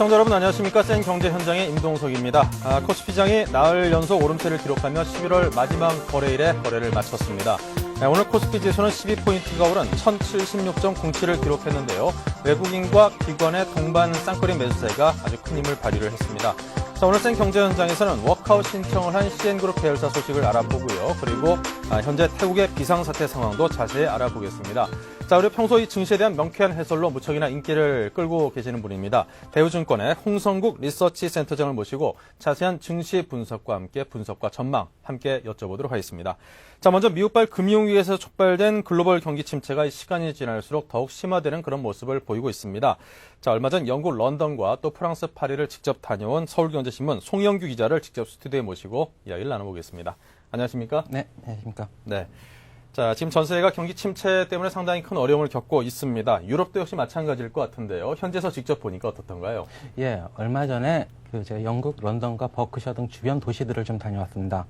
시청자 여러분 안녕하십니까. 센 경제 현장의 임동석입니다. 코스피장이 나흘 연속 오름세를 기록하며 11월 마지막 거래일에 거래를 마쳤습니다. 오늘 코스피 지수는 12포인트가 오른 1076.07을 기록했는데요. 외국인과 기관의 동반 쌍끌이 매수세가 아주 큰 힘을 발휘를 했습니다. 자, 오늘 센 경제 현장에서는 워크아웃 신청을 한 CN그룹 계열사 소식을 알아보고요. 그리고 현재 태국의 비상사태 상황도 자세히 알아보겠습니다. 자, 우리 평소 이 증시에 대한 명쾌한 해설로 무척이나 인기를 끌고 계시는 분입니다. 대우증권의 홍성국 리서치 센터장을 모시고 자세한 증시 분석과 함께 분석과 전망 함께 여쭤보도록 하겠습니다. 자, 먼저 미국발 금융위기에서 촉발된 글로벌 경기 침체가 시간이 지날수록 더욱 심화되는 그런 모습을 보이고 있습니다. 자, 얼마 전 영국 런던과 또 프랑스 파리를 직접 다녀온 서울경제신문 송영규 기자를 직접 스튜디오에 모시고 이야기를 나눠보겠습니다. 안녕하십니까? 네, 안녕하십니까? 네. 자, 지금 전 세계가 경기 침체 때문에 상당히 큰 어려움을 겪고 있습니다. 유럽도 역시 마찬가지일 것 같은데요. 현지에서 직접 보니까 어떻던가요? 예, 얼마 전에 제가 영국 런던과 버크셔 등 주변 도시들을 좀 다녀왔습니다.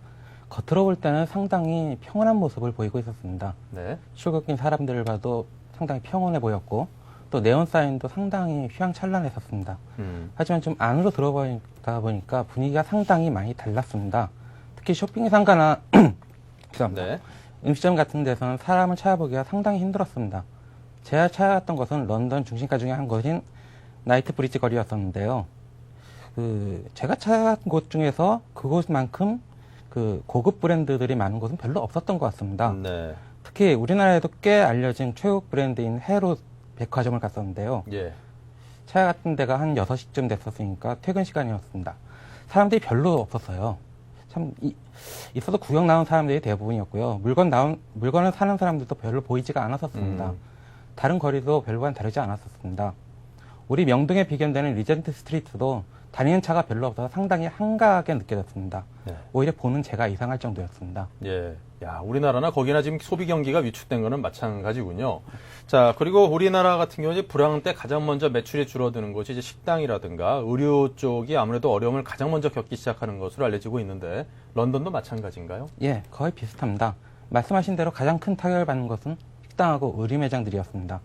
겉으로 볼 때는 상당히 평온한 모습을 보이고 있었습니다. 네. 출국인 사람들을 봐도 상당히 평온해 보였고 또 네온 사인도 상당히 휘황찬란했었습니다. 하지만 좀 안으로 들어보다 보니까 분위기가 상당히 많이 달랐습니다. 특히 쇼핑 상가나 네. 음식점 같은 데서는 사람을 찾아보기가 상당히 힘들었습니다. 제가 찾아갔던 곳은 런던 중심가 중에 한 곳인 나이트 브리지 거리였었는데요. 제가 찾아간 곳 중에서 그곳만큼 고급 브랜드들이 많은 곳은 별로 없었던 것 같습니다. 네. 특히 우리나라에도 꽤 알려진 최고 브랜드인 헤로 백화점을 갔었는데요. 예. 찾아갔던 데가 한 6시쯤 됐었으니까 퇴근 시간이었습니다. 사람들이 별로 없었어요. 참, 있어도 구경 나온 사람들이 대부분이었고요. 물건을 사는 사람들도 별로 보이지가 않았었습니다. 다른 거리도 별과는 다르지 않았었습니다. 우리 명동에 비견되는 리젠트 스트리트도 다니는 차가 별로 없어서 상당히 한가하게 느껴졌습니다. 네. 오히려 보는 제가 이상할 정도였습니다. 예. 야, 우리나라나 거기나 지금 소비 경기가 위축된 거는 마찬가지군요. 자, 그리고 우리나라 같은 경우는 불황 때 가장 먼저 매출이 줄어드는 곳이 이제 식당이라든가 의류 쪽이 아무래도 어려움을 가장 먼저 겪기 시작하는 것으로 알려지고 있는데 런던도 마찬가지인가요? 예, 거의 비슷합니다. 말씀하신 대로 가장 큰 타격을 받는 것은 식당하고 의류 매장들이었습니다.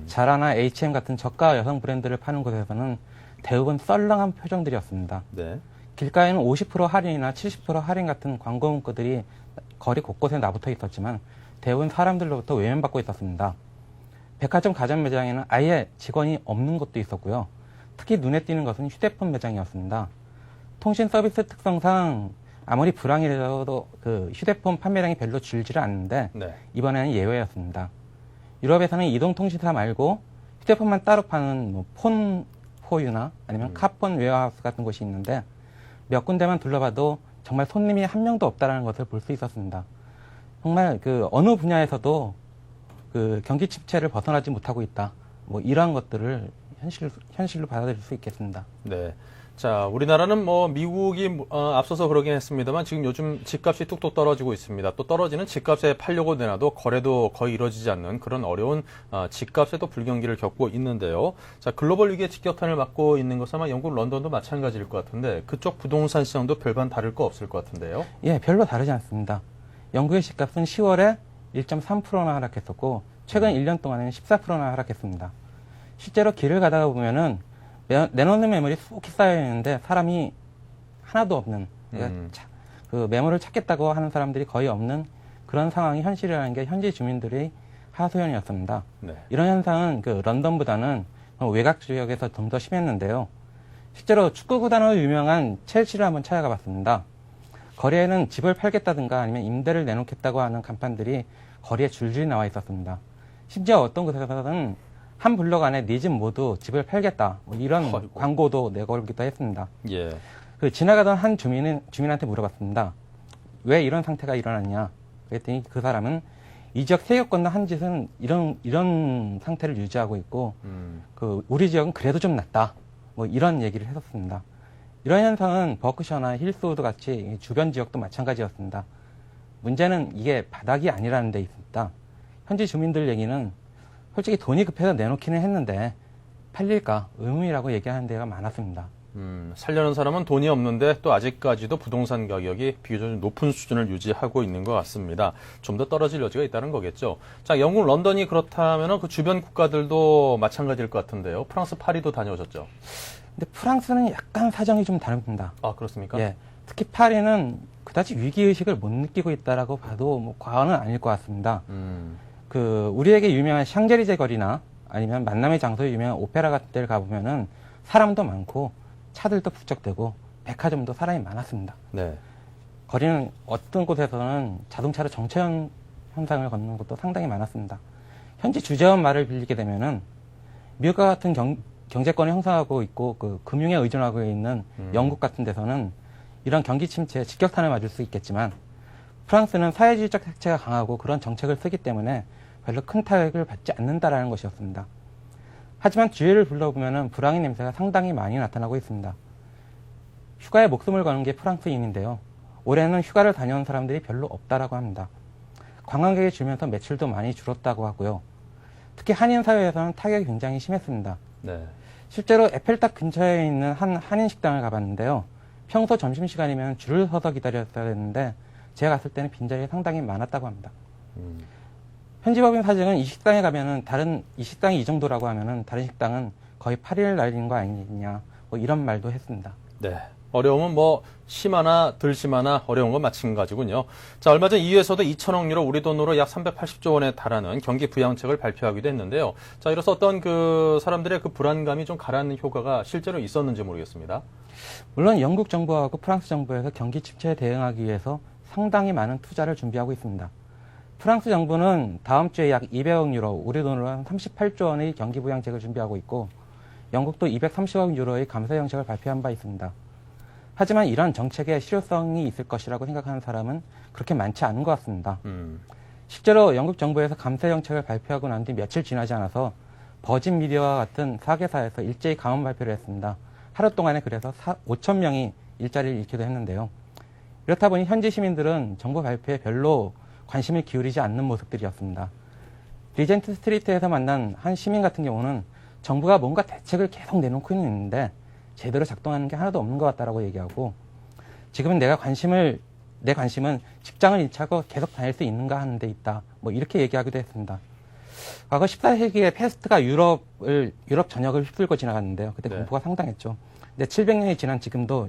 자라나 H&M 같은 저가 여성 브랜드를 파는 곳에서는 대부분 썰렁한 표정들이었습니다. 네. 길가에는 50% 할인이나 70% 할인 같은 광고 문구들이 거리 곳곳에 나붙어 있었지만 대부분 사람들로부터 외면받고 있었습니다. 백화점 가전 매장에는 아예 직원이 없는 곳도 있었고요. 특히 눈에 띄는 것은 휴대폰 매장이었습니다. 통신 서비스 특성상 아무리 불황이라도 휴대폰 판매량이 별로 줄지를 않는데 네. 이번에는 예외였습니다. 유럽에서는 이동통신사 말고 휴대폰만 따로 파는 폰포유나 아니면 카폰 웨어하우스 같은 곳이 있는데 몇 군데만 둘러봐도 정말 손님이 한 명도 없다는 것을 볼 수 있었습니다. 정말 어느 분야에서도 경기 침체를 벗어나지 못하고 있다. 이러한 것들을 현실로 받아들일 수 있겠습니다. 네. 자, 우리나라는 미국이 앞서서 그러긴 했습니다만 지금 요즘 집값이 뚝뚝 떨어지고 있습니다. 또 떨어지는 집값에 팔려고 내놔도 거래도 거의 이루어지지 않는 그런 어려운 집값에도 불경기를 겪고 있는데요. 자, 글로벌 위기의 직격탄을 맞고 있는 것은 아마 영국 런던도 마찬가지일 것 같은데 그쪽 부동산 시장도 별반 다를 거 없을 것 같은데요. 예, 별로 다르지 않습니다. 영국의 집값은 10월에 1.3%나 하락했었고 최근 1년 동안에는 14%나 하락했습니다. 실제로 길을 가다가 보면은 내놓는 매물이 쑥 쌓여 있는데 사람이 하나도 없는 매물을 찾겠다고 하는 사람들이 거의 없는 그런 상황이 현실이라는 게 현지 주민들의 하소연이었습니다. 네. 이런 현상은 런던보다는 외곽 지역에서 좀 더 심했는데요. 실제로 축구 구단으로 유명한 첼시를 한번 찾아가 봤습니다. 거리에는 집을 팔겠다든가 아니면 임대를 내놓겠다고 하는 간판들이 거리에 줄줄이 나와 있었습니다. 심지어 어떤 곳에서는 한 블록 안에 네 집 모두 집을 팔겠다. 이런 아이고. 광고도 내걸기도 했습니다. 예. 지나가던 한 주민한테 물어봤습니다. 왜 이런 상태가 일어났냐? 그랬더니 그 사람은 이 지역 세 개 건너 한 짓은 이런 상태를 유지하고 있고, 우리 지역은 그래도 좀 낫다. 이런 얘기를 했었습니다. 이런 현상은 버크셔나 힐스우드 같이 주변 지역도 마찬가지였습니다. 문제는 이게 바닥이 아니라는 데 있습니다. 현지 주민들 얘기는 솔직히 돈이 급해서 내놓기는 했는데 팔릴까 의문이라고 얘기하는 데가 많았습니다. 살려는 사람은 돈이 없는데 또 아직까지도 부동산 가격이 비교적 높은 수준을 유지하고 있는 것 같습니다. 좀 더 떨어질 여지가 있다는 거겠죠. 자, 영국 런던이 그렇다면 그 주변 국가들도 마찬가지일 것 같은데요. 프랑스 파리도 다녀오셨죠? 근데 프랑스는 약간 사정이 좀 다릅니다. 아, 그렇습니까? 예. 특히 파리는 그다지 위기의식을 못 느끼고 있다라고 봐도 뭐 과언은 아닐 것 같습니다. 우리에게 유명한 샹제리제 거리나 아니면 만남의 장소에 유명한 오페라 같은 데를 가보면은 사람도 많고 차들도 부쩍대고 백화점도 사람이 많았습니다. 네. 거리는 어떤 곳에서는 자동차로 정체 현상을 걷는 것도 상당히 많았습니다. 현지 주재원 말을 빌리게 되면은 미국과 같은 경제권을 형성하고 있고 그 금융에 의존하고 있는 영국 같은 데서는 이런 경기 침체에 직격탄을 맞을 수 있겠지만 프랑스는 사회주의적 색채가 강하고 그런 정책을 쓰기 때문에 별로 큰 타격을 받지 않는다라는 것이었습니다. 하지만 주위를 둘러보면은 불황의 냄새가 상당히 많이 나타나고 있습니다. 휴가에 목숨을 거는 게 프랑스인인데요. 올해는 휴가를 다녀온 사람들이 별로 없다라고 합니다. 관광객이 줄면서 매출도 많이 줄었다고 하고요. 특히 한인 사회에서는 타격이 굉장히 심했습니다. 네. 실제로 에펠탑 근처에 있는 한 한인 식당을 가봤는데요. 평소 점심시간이면 줄을 서서 기다렸어야 했는데 제가 갔을 때는 빈자리가 상당히 많았다고 합니다. 현지 법인 사정은 이 식당에 가면은 이 식당이 이 정도라고 하면은 다른 식당은 거의 8일 날린 거 아니냐 뭐 이런 말도 했습니다. 네. 어려움은 뭐 심하나 덜 심하나 어려운 건 마찬가지군요. 자, 얼마 전 EU에서도 2천억 유로 우리 돈으로 약 380조 원에 달하는 경기 부양책을 발표하기도 했는데요. 자, 이로써 어떤 그 사람들의 그 불안감이 좀 가라앉는 효과가 실제로 있었는지 모르겠습니다. 물론 영국 정부하고 프랑스 정부에서 경기 침체에 대응하기 위해서 상당히 많은 투자를 준비하고 있습니다. 프랑스 정부는 다음 주에 약 200억 유로, 우리 돈으로 한 38조 원의 경기 부양책을 준비하고 있고 영국도 230억 유로의 감세 정책을 발표한 바 있습니다. 하지만 이런 정책의 실효성이 있을 것이라고 생각하는 사람은 그렇게 많지 않은 것 같습니다. 실제로 영국 정부에서 감세 정책을 발표하고 난 뒤 며칠 지나지 않아서 버진 미디어와 같은 사계사에서 일제히 감원 발표를 했습니다. 하루 동안에 그래서 5천 명이 일자리를 잃기도 했는데요. 이렇다 보니 현지 시민들은 정부 발표에 별로 관심을 기울이지 않는 모습들이었습니다. 리젠트 스트리트에서 만난 한 시민 같은 경우는 정부가 뭔가 대책을 계속 내놓고는 있는데 제대로 작동하는 게 하나도 없는 것 같다라고 얘기하고 지금은 내 관심은 직장을 잃자고 계속 다닐 수 있는가 하는 데 있다. 뭐 이렇게 얘기하기도 했습니다. 과거 14세기에 패스트가 유럽 전역을 휩쓸고 지나갔는데요. 그때 네. 공포가 상당했죠. 근데 700년이 지난 지금도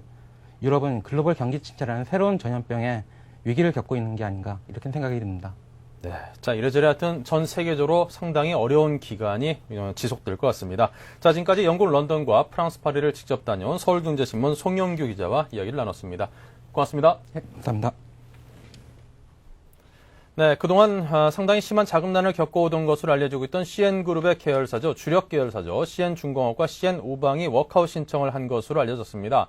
유럽은 글로벌 경기 침체라는 새로운 전염병에 위기를 겪고 있는 게 아닌가 이렇게 생각이 듭니다. 네. 자, 이래저래 하여튼 전 세계적으로 상당히 어려운 기간이 지속될 것 같습니다. 자, 지금까지 영국 런던과 프랑스 파리를 직접 다녀온 서울경제신문 송영규 기자와 이야기를 나눴습니다. 고맙습니다. 네, 감사합니다. 네, 그동안 상당히 심한 자금난을 겪어오던 것으로 알려지고 있던 CN그룹의 계열사죠. 주력 계열사죠. CN중공업과 CN우방이 워크아웃 신청을 한 것으로 알려졌습니다.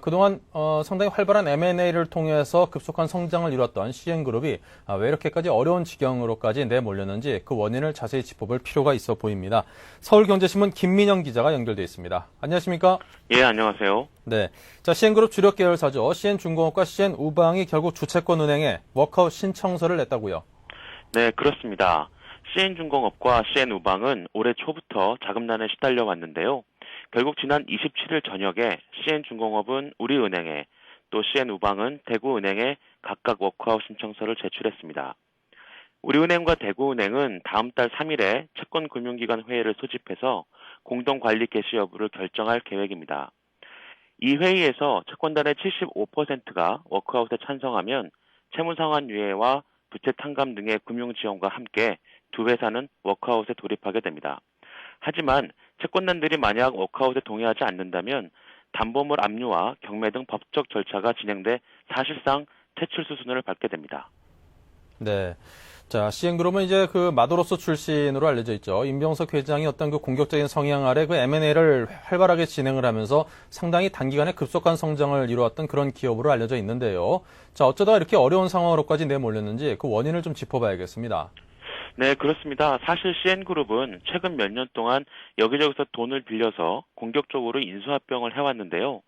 그동안 상당히 활발한 M&A를 통해서 급속한 성장을 이뤘던 CN그룹이 왜 이렇게까지 어려운 지경으로까지 내몰렸는지 그 원인을 자세히 짚어볼 필요가 있어 보입니다. 서울경제신문 김민영 기자가 연결돼 있습니다. 안녕하십니까? 예, 안녕하세요. 네. 자, CN그룹 주력 계열사죠. CN중공업과 CN우방이 결국 주채권은행에 워크아웃 신청서를 냈다고요? 네, 그렇습니다. CN중공업과 CN우방은 올해 초부터 자금난에 시달려 왔는데요. 결국 지난 27일 저녁에 CN중공업은 우리은행에 또 CN우방은 대구은행에 각각 워크아웃 신청서를 제출했습니다. 우리은행과 대구은행은 다음 달 3일에 채권금융기관 회의를 소집해서 공동관리 개시 여부를 결정할 계획입니다. 이 회의에서 채권단의 75%가 워크아웃에 찬성하면 채무상환 유예와 부채 탕감 등의 금융 지원과 함께 두 회사는 워크아웃에 돌입하게 됩니다. 하지만 채권단들이 만약 워크아웃에 동의하지 않는다면 담보물 압류와 경매 등 법적 절차가 진행돼 사실상 퇴출 수순을 밟게 됩니다. 네. 자, CN그룹은 이제 그 마도로스 출신으로 알려져 있죠. 임병석 회장이 어떤 그 공격적인 성향 아래 그 M&A를 활발하게 진행을 하면서 상당히 단기간에 급속한 성장을 이루었던 그런 기업으로 알려져 있는데요. 자, 어쩌다가 이렇게 어려운 상황으로까지 내몰렸는지 그 원인을 좀 짚어봐야겠습니다. 네, 그렇습니다. 사실 CN그룹은 최근 몇 년 동안 여기저기서 돈을 빌려서 공격적으로 인수합병을 해왔는데요.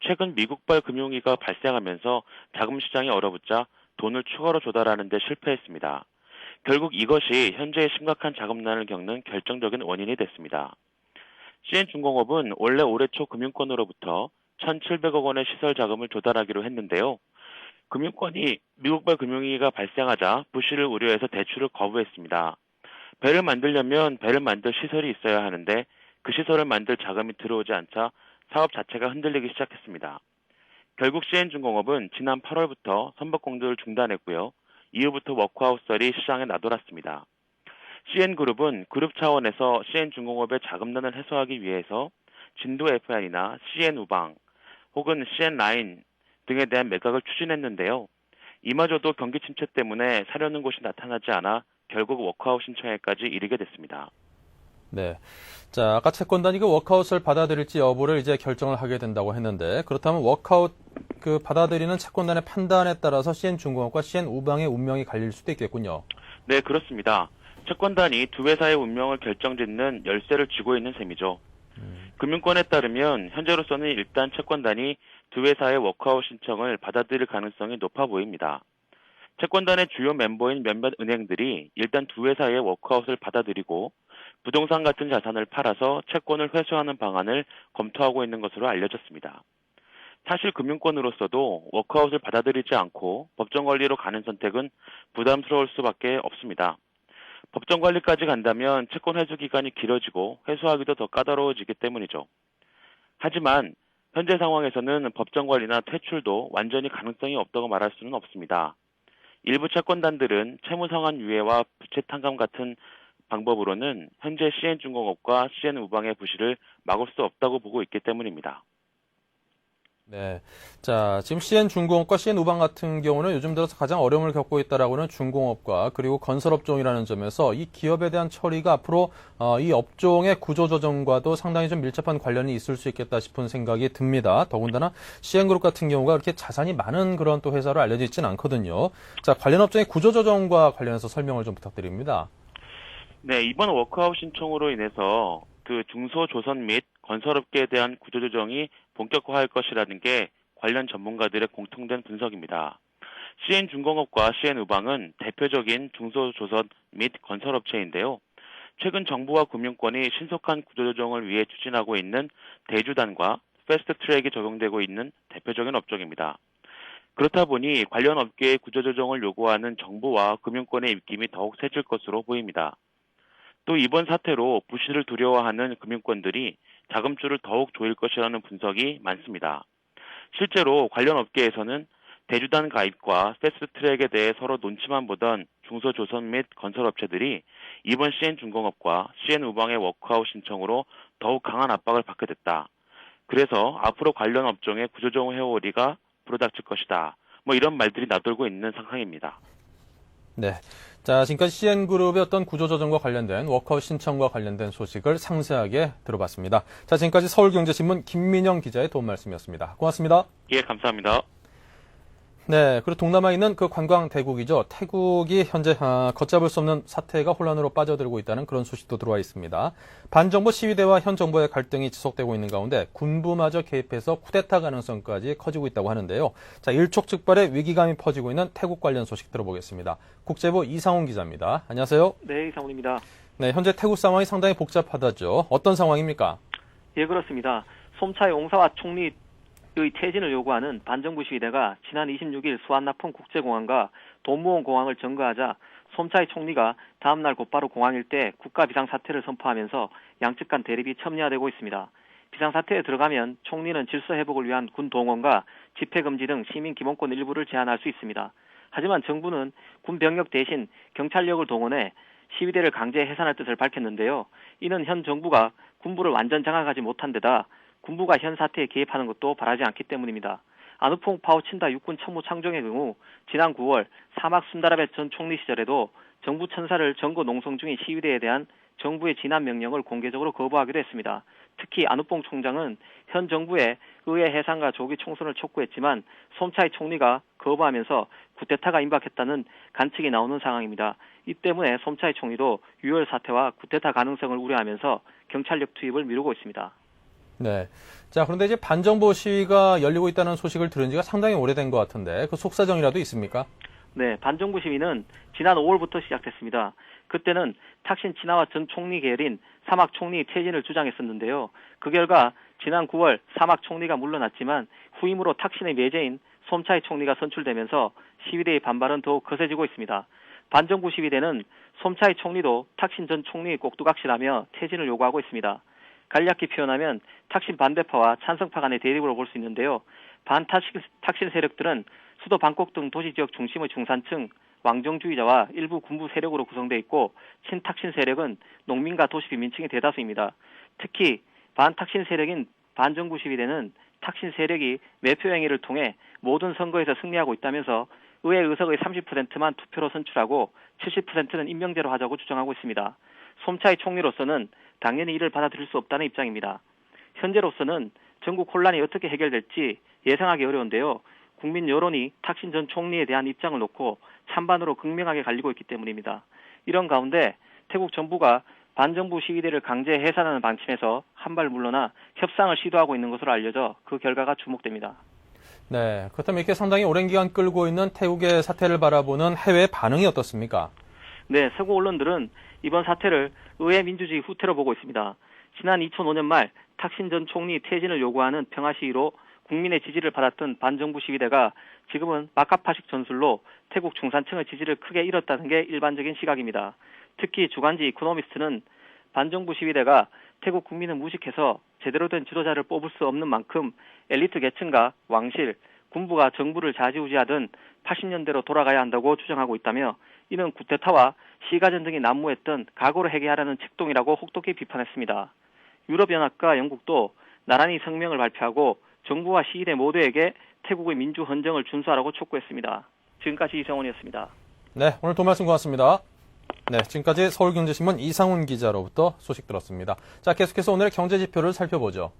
최근 미국발 금융위기가 발생하면서 자금시장이 얼어붙자 돈을 추가로 조달하는 데 실패했습니다. 결국 이것이 현재의 심각한 자금난을 겪는 결정적인 원인이 됐습니다. CN중공업은 원래 올해 초 금융권으로부터 1,700억 원의 시설 자금을 조달하기로 했는데요. 금융권이 미국발 금융위기가 발생하자 부실을 우려해서 대출을 거부했습니다. 배를 만들려면 배를 만들 시설이 있어야 하는데 그 시설을 만들 자금이 들어오지 않자 사업 자체가 흔들리기 시작했습니다. 결국 CN중공업은 지난 8월부터 선박 공조를 중단했고요. 이후부터 워크아웃설이 시장에 나돌았습니다. CN그룹은 그룹 차원에서 CN중공업의 자금난을 해소하기 위해서 진도 FN이나 CN우방 혹은 CN라인 등에 대한 매각을 추진했는데요. 이마저도 경기 침체 때문에 사려는 곳이 나타나지 않아 결국 워크아웃 신청에까지 이르게 됐습니다. 네. 자, 아까 채권단이 그 워크아웃을 받아들일지 여부를 이제 결정을 하게 된다고 했는데, 그렇다면 워크아웃 받아들이는 채권단의 판단에 따라서 CN중공업과 CN우방의 운명이 갈릴 수도 있겠군요. 네, 그렇습니다. 채권단이 두 회사의 운명을 결정짓는 열쇠를 쥐고 있는 셈이죠. 금융권에 따르면 현재로서는 일단 채권단이 두 회사의 워크아웃 신청을 받아들일 가능성이 높아 보입니다. 채권단의 주요 멤버인 몇몇 은행들이 일단 두 회사의 워크아웃을 받아들이고 부동산 같은 자산을 팔아서 채권을 회수하는 방안을 검토하고 있는 것으로 알려졌습니다. 사실 금융권으로서도 워크아웃을 받아들이지 않고 법정 관리로 가는 선택은 부담스러울 수밖에 없습니다. 법정 관리까지 간다면 채권 회수 기간이 길어지고 회수하기도 더 까다로워지기 때문이죠. 하지만 현재 상황에서는 법정 관리나 퇴출도 완전히 가능성이 없다고 말할 수는 없습니다. 일부 채권단들은 채무 상환 유예와 부채 탕감 같은 방법으로는 현재 CN중공업과 CN우방의 부실을 막을 수 없다고 보고 있기 때문입니다. 네. 자, 지금 CN중공업과 CN우방 같은 경우는 요즘 들어서 가장 어려움을 겪고 있다라고는 중공업과 그리고 건설업종이라는 점에서 이 기업에 대한 처리가 앞으로 이 업종의 구조조정과도 상당히 좀 밀접한 관련이 있을 수 있겠다 싶은 생각이 듭니다. 더군다나 CN그룹 같은 경우가 그렇게 자산이 많은 그런 또 회사로 알려져 있지는 않거든요. 자, 관련 업종의 구조조정과 관련해서 설명을 좀 부탁드립니다. 네, 이번 워크아웃 신청으로 인해서 그 중소조선 및 건설업계에 대한 구조조정이 본격화할 것이라는 게 관련 전문가들의 공통된 분석입니다. CN중공업과 CN우방은 대표적인 중소조선 및 건설업체인데요. 최근 정부와 금융권이 신속한 구조조정을 위해 추진하고 있는 대주단과 패스트트랙이 적용되고 있는 대표적인 업종입니다. 그렇다 보니 관련 업계의 구조조정을 요구하는 정부와 금융권의 입김이 더욱 세질 것으로 보입니다. 또 이번 사태로 부실을 두려워하는 금융권들이 자금줄을 더욱 조일 것이라는 분석이 많습니다. 실제로 관련 업계에서는 대주단 가입과 패스트트랙에 대해 서로 눈치만 보던 중소조선 및 건설업체들이 이번 CN중공업과 CN우방의 워크아웃 신청으로 더욱 강한 압박을 받게 됐다. 그래서 앞으로 관련 업종의 구조조정 회오리가 불어닥칠 것이다. 이런 말들이 나돌고 있는 상황입니다. 네. 자, 지금까지 CN그룹의 어떤 구조조정과 관련된 워크아웃 신청과 관련된 소식을 상세하게 들어봤습니다. 자, 지금까지 서울경제신문 김민영 기자의 도움 말씀이었습니다. 고맙습니다. 예, 감사합니다. 네, 그리고 동남아에 있는 그 관광 대국이죠. 태국이 현재 걷잡을 수 없는 사태가 혼란으로 빠져들고 있다는 그런 소식도 들어와 있습니다. 반정부 시위대와 현 정부의 갈등이 지속되고 있는 가운데 군부마저 개입해서 쿠데타 가능성까지 커지고 있다고 하는데요. 자, 일촉즉발의 위기감이 퍼지고 있는 태국 관련 소식 들어보겠습니다. 국제부 이상훈 기자입니다. 안녕하세요. 네, 이상훈입니다. 네, 현재 태국 상황이 상당히 복잡하다죠. 어떤 상황입니까? 예, 그렇습니다. 솜차이 옹사와 총리의 퇴진을 요구하는 반정부 시위대가 지난 26일 수완나폰 국제공항과 돈무원 공항을 점거하자 솜차이 총리가 다음날 곧바로 공항 일대에 국가 비상사태를 선포하면서 양측 간 대립이 첨예화되고 있습니다. 비상사태에 들어가면 총리는 질서 회복을 위한 군 동원과 집회금지 등 시민 기본권 일부를 제한할 수 있습니다. 하지만 정부는 군 병력 대신 경찰력을 동원해 시위대를 강제 해산할 뜻을 밝혔는데요. 이는 현 정부가 군부를 완전 장악하지 못한 데다 군부가 현 사태에 개입하는 것도 바라지 않기 때문입니다. 아누퐁 파오친다 육군 참모총장의 경우 지난 9월 사막 순다라베 전 총리 시절에도 정부 천사를 점거 농성 중인 시위대에 대한 정부의 진압 명령을 공개적으로 거부하기도 했습니다. 특히 아누퐁 총장은 현 정부의 의회 해산과 조기 총선을 촉구했지만 솜차이 총리가 거부하면서 쿠데타가 임박했다는 관측이 나오는 상황입니다. 이 때문에 솜차이 총리도 유혈 사태와 쿠데타 가능성을 우려하면서 경찰력 투입을 미루고 있습니다. 네. 자, 그런데 이제 반정부 시위가 열리고 있다는 소식을 들은 지가 상당히 오래된 것 같은데 그 속사정이라도 있습니까? 네, 반정부 시위는 지난 5월부터 시작됐습니다. 그때는 탁신 치나와 전 총리 계열인 사막 총리 퇴진을 주장했었는데요. 그 결과 지난 9월 사막 총리가 물러났지만 후임으로 탁신의 매제인 솜차이 총리가 선출되면서 시위대의 반발은 더욱 거세지고 있습니다. 반정부 시위대는 솜차이 총리도 탁신 전 총리의 꼭두각시라며 퇴진을 요구하고 있습니다. 간략히 표현하면 탁신 반대파와 찬성파 간의 대립으로 볼 수 있는데요. 반탁신 세력들은 수도 방콕 등 도시 지역 중심의 중산층, 왕정주의자와 일부 군부 세력으로 구성되어 있고 친탁신 세력은 농민과 도시 빈민층이 대다수입니다. 특히 반탁신 세력인 반정부 시위대는 탁신 세력이 매표 행위를 통해 모든 선거에서 승리하고 있다면서 의회 의석의 30%만 투표로 선출하고 70%는 임명제로 하자고 주장하고 있습니다. 솜차이 총리로서는 당연히 이를 받아들일 수 없다는 입장입니다. 현재로서는 전국 혼란이 어떻게 해결될지 예상하기 어려운데요. 국민 여론이 탁신 전 총리에 대한 입장을 놓고 찬반으로 극명하게 갈리고 있기 때문입니다. 이런 가운데 태국 정부가 반정부 시위대를 강제 해산하는 방침에서 한 발 물러나 협상을 시도하고 있는 것으로 알려져 그 결과가 주목됩니다. 네, 그렇다면 이렇게 상당히 오랜 기간 끌고 있는 태국의 사태를 바라보는 해외 반응이 어떻습니까? 네, 서구 언론들은 이번 사태를 의회 민주주의 후퇴로 보고 있습니다. 지난 2005년 말 탁신 전 총리 퇴진을 요구하는 평화 시위로 국민의 지지를 받았던 반정부 시위대가 지금은 마카파식 전술로 태국 중산층의 지지를 크게 잃었다는 게 일반적인 시각입니다. 특히 주간지 이코노미스트는 반정부 시위대가 태국 국민을 무식해서 제대로 된 지도자를 뽑을 수 없는 만큼 엘리트 계층과 왕실, 군부가 정부를 좌지우지하던 80년대로 돌아가야 한다고 주장하고 있다며 이는 쿠데타와 시가전 등이 난무했던 각오를 회개하라는 책동이라고 혹독히 비판했습니다. 유럽연합과 영국도 나란히 성명을 발표하고 정부와 시위대 모두에게 태국의 민주 헌정을 준수하라고 촉구했습니다. 지금까지 이성원이었습니다. 네, 오늘 도움 말씀 고맙습니다. 네, 지금까지 서울경제신문 이상훈 기자로부터 소식 들었습니다. 자, 계속해서 오늘의 경제지표를 살펴보죠.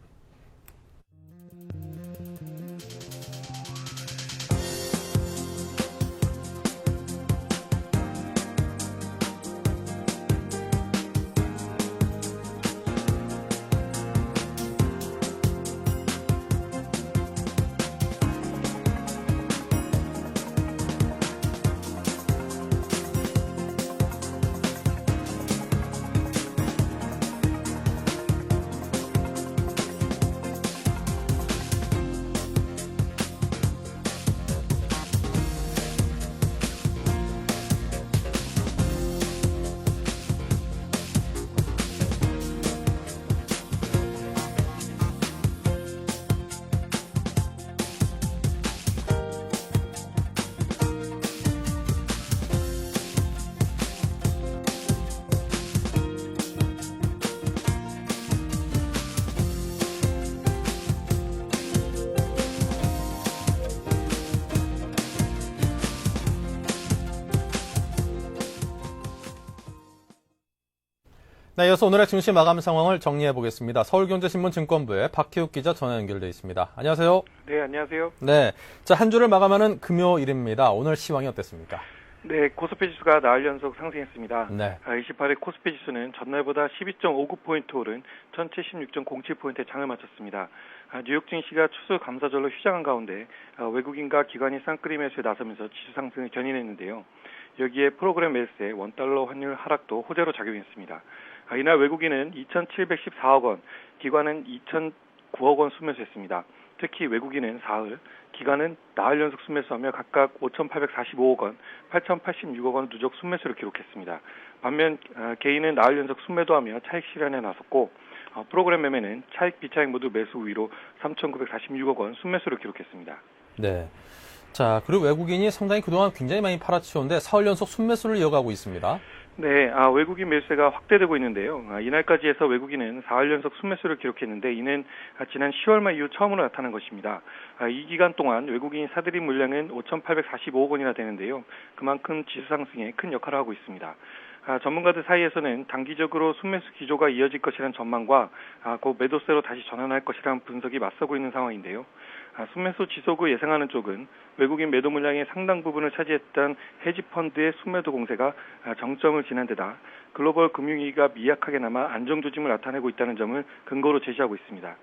네, 이어서 오늘의 증시 마감 상황을 정리해 보겠습니다. 서울경제신문 증권부의 박희욱 기자 전화 연결돼 있습니다. 안녕하세요. 네, 안녕하세요. 네, 자, 한 주를 마감하는 금요일입니다. 오늘 시황이 어땠습니까? 네, 코스피 지수가 나흘 연속 상승했습니다. 네. 28일 코스피 지수는 전날보다 12.59포인트 오른 1076.07포인트에 장을 마쳤습니다. 뉴욕 증시가 추수 감사절로 휴장한 가운데 외국인과 기관이 쌍끌이 매수에 나서면서 지수 상승을 견인했는데요. 여기에 프로그램 매수에 원달러 환율 하락도 호재로 작용했습니다. 이날 외국인은 2,714억 원, 기관은 2,009억 원 순매수했습니다. 특히 외국인은 사흘, 기관은 나흘 연속 순매수하며 각각 5,845억 원, 8,086억 원 누적 순매수를 기록했습니다. 반면 개인은 나흘 연속 순매도하며 차익 실현에 나섰고 프로그램 매매는 차익 비차익 모두 매수 우위로 3,946억 원 순매수를 기록했습니다. 네. 자, 그리고 외국인이 상당히 그동안 굉장히 많이 팔아치웠는데 사흘 연속 순매수를 이어가고 있습니다. 네, 외국인 매수세가 확대되고 있는데요. 이날까지 해서 외국인은 4일 연속 순매수를 기록했는데 이는 지난 10월 말 이후 처음으로 나타난 것입니다. 이 기간 동안 외국인 사들인 물량은 5,845억 원이나 되는데요. 그만큼 지수 상승에 큰 역할을 하고 있습니다. 전문가들 사이에서는 단기적으로 순매수 기조가 이어질 것이라는 전망과 곧 매도세로 다시 전환할 것이라는 분석이 맞서고 있는 상황인데요. 순매수 지속을 예상하는 쪽은 외국인 매도 물량의 상당 부분을 차지했던 헤지펀드의 순매도 공세가 정점을 지난 데다 글로벌 금융위기가 미약하게나마 안정조짐을 나타내고 있다는 점을 근거로 제시하고 있습니다.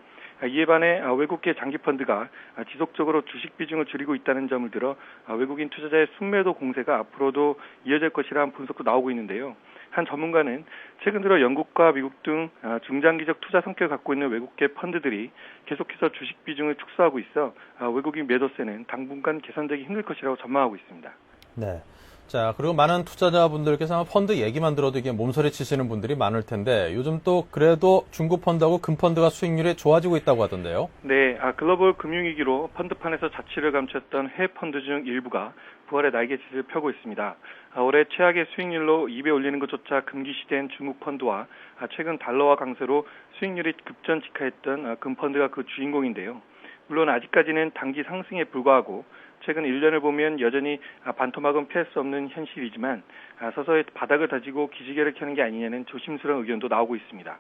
이에 반해 외국계 장기펀드가 지속적으로 주식 비중을 줄이고 있다는 점을 들어 외국인 투자자의 순매도 공세가 앞으로도 이어질 것이라는 분석도 나오고 있는데요. 한 전문가는 최근 들어 영국과 미국 등 중장기적 투자 성격을 갖고 있는 외국계 펀드들이 계속해서 주식 비중을 축소하고 있어 외국인 매도세는 당분간 개선되기 힘들 것이라고 전망하고 있습니다. 네. 자, 그리고 많은 투자자분들께서 아마 펀드 얘기만 들어도 이게 몸서리 치시는 분들이 많을 텐데 요즘 또 그래도 중국 펀드하고 금펀드가 수익률이 좋아지고 있다고 하던데요. 네, 글로벌 금융위기로 펀드판에서 자취를 감췄던 해외 펀드 중 일부가 부활의 날개짓을 펴고 있습니다. 올해 최악의 수익률로 입에 올리는 것조차 금기시된 중국 펀드와 최근 달러화 강세로 수익률이 급전 직하했던 금펀드가 그 주인공인데요. 물론 아직까지는 단기 상승에 불과하고 최근 1년을 보면 여전히 반토막은 피할 수 없는 현실이지만 서서히 바닥을 다지고 기지개를 켜는 게 아니냐는 조심스러운 의견도 나오고 있습니다.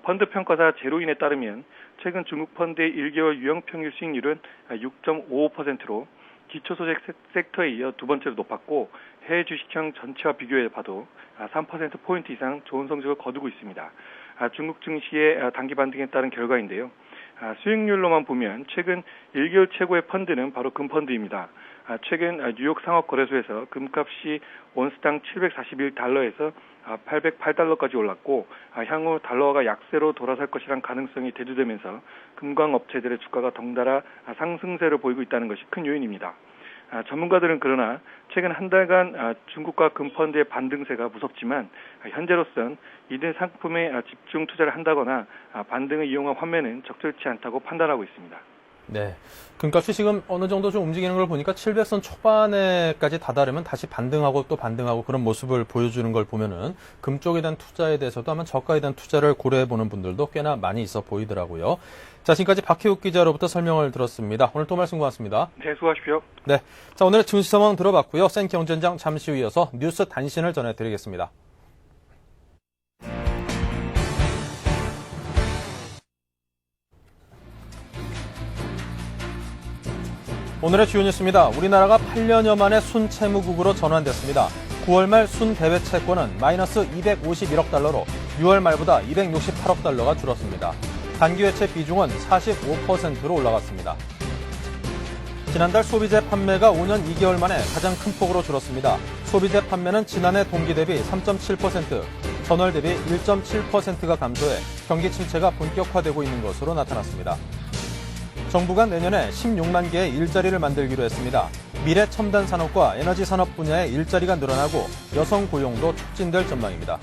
펀드 평가사 제로인에 따르면 최근 중국 펀드의 1개월 유형평균 수익률은 6.55%로 기초소득 섹터에 이어 두 번째로 높았고 해외 주식형 전체와 비교해 봐도 3%포인트 이상 좋은 성적을 거두고 있습니다. 중국 증시의 단기 반등에 따른 결과인데요. 수익률로만 보면 최근 1개월 최고의 펀드는 바로 금펀드입니다. 최근 뉴욕 상업거래소에서 금값이 온스당 741달러에서 808달러까지 올랐고 향후 달러화가 약세로 돌아설 것이란 가능성이 대두되면서 금광업체들의 주가가 덩달아 상승세를 보이고 있다는 것이 큰 요인입니다. 전문가들은 그러나 최근 한 달간 중국과 금펀드의 반등세가 무섭지만 현재로선 이들 상품에 집중 투자를 한다거나 반등을 이용한 환매는 적절치 않다고 판단하고 있습니다. 네. 금값이 지금 어느 정도 좀 움직이는 걸 보니까 700선 초반에까지 다다르면 다시 반등하고 또 반등하고 그런 모습을 보여주는 걸 보면은 금 쪽에 대한 투자에 대해서도 아마 저가에 대한 투자를 고려해 보는 분들도 꽤나 많이 있어 보이더라고요. 자, 지금까지 박혜욱 기자로부터 설명을 들었습니다. 오늘 또 말씀 고맙습니다. 네, 수고하십시오. 네. 자, 오늘의 증시 상황 들어봤고요. 생경전장 잠시 후 이어서 뉴스 단신을 전해드리겠습니다. 오늘의 주요 뉴스입니다. 우리나라가 8년여 만에 순채무국으로 전환됐습니다. 9월 말 순대외 채권은 마이너스 251억 달러로 6월 말보다 268억 달러가 줄었습니다. 단기외채 비중은 45%로 올라갔습니다. 지난달 소비재 판매가 5년 2개월 만에 가장 큰 폭으로 줄었습니다. 소비재 판매는 지난해 동기 대비 3.7%, 전월 대비 1.7%가 감소해 경기 침체가 본격화되고 있는 것으로 나타났습니다. 정부가 내년에 16만 개의 일자리를 만들기로 했습니다. 미래 첨단 산업과 에너지 산업 분야의 일자리가 늘어나고 여성 고용도 촉진될 전망입니다.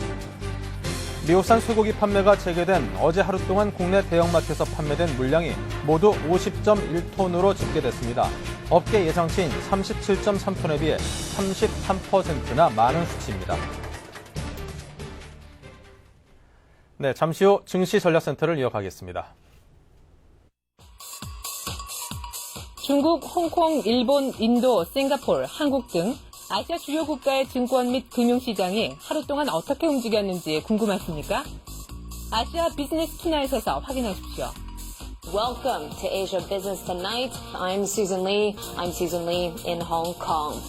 미국산 쇠고기 판매가 재개된 어제 하루 동안 국내 대형마트에서 판매된 물량이 모두 50.1톤으로 집계됐습니다. 업계 예상치인 37.3톤에 비해 33%나 많은 수치입니다. 네, 잠시 후 증시 전략센터를 이어가겠습니다. 중국, 홍콩, 일본, 인도, 싱가포르, 한국 등 아시아 주요 국가의 증권 및 금융시장이 하루 동안 어떻게 움직였는지 궁금하십니까? 아시아 비즈니스 투나잇에서 확인하십시오. Welcome to Asia Business Tonight. I'm Susan Lee. I'm Susan Lee in Hong Kong.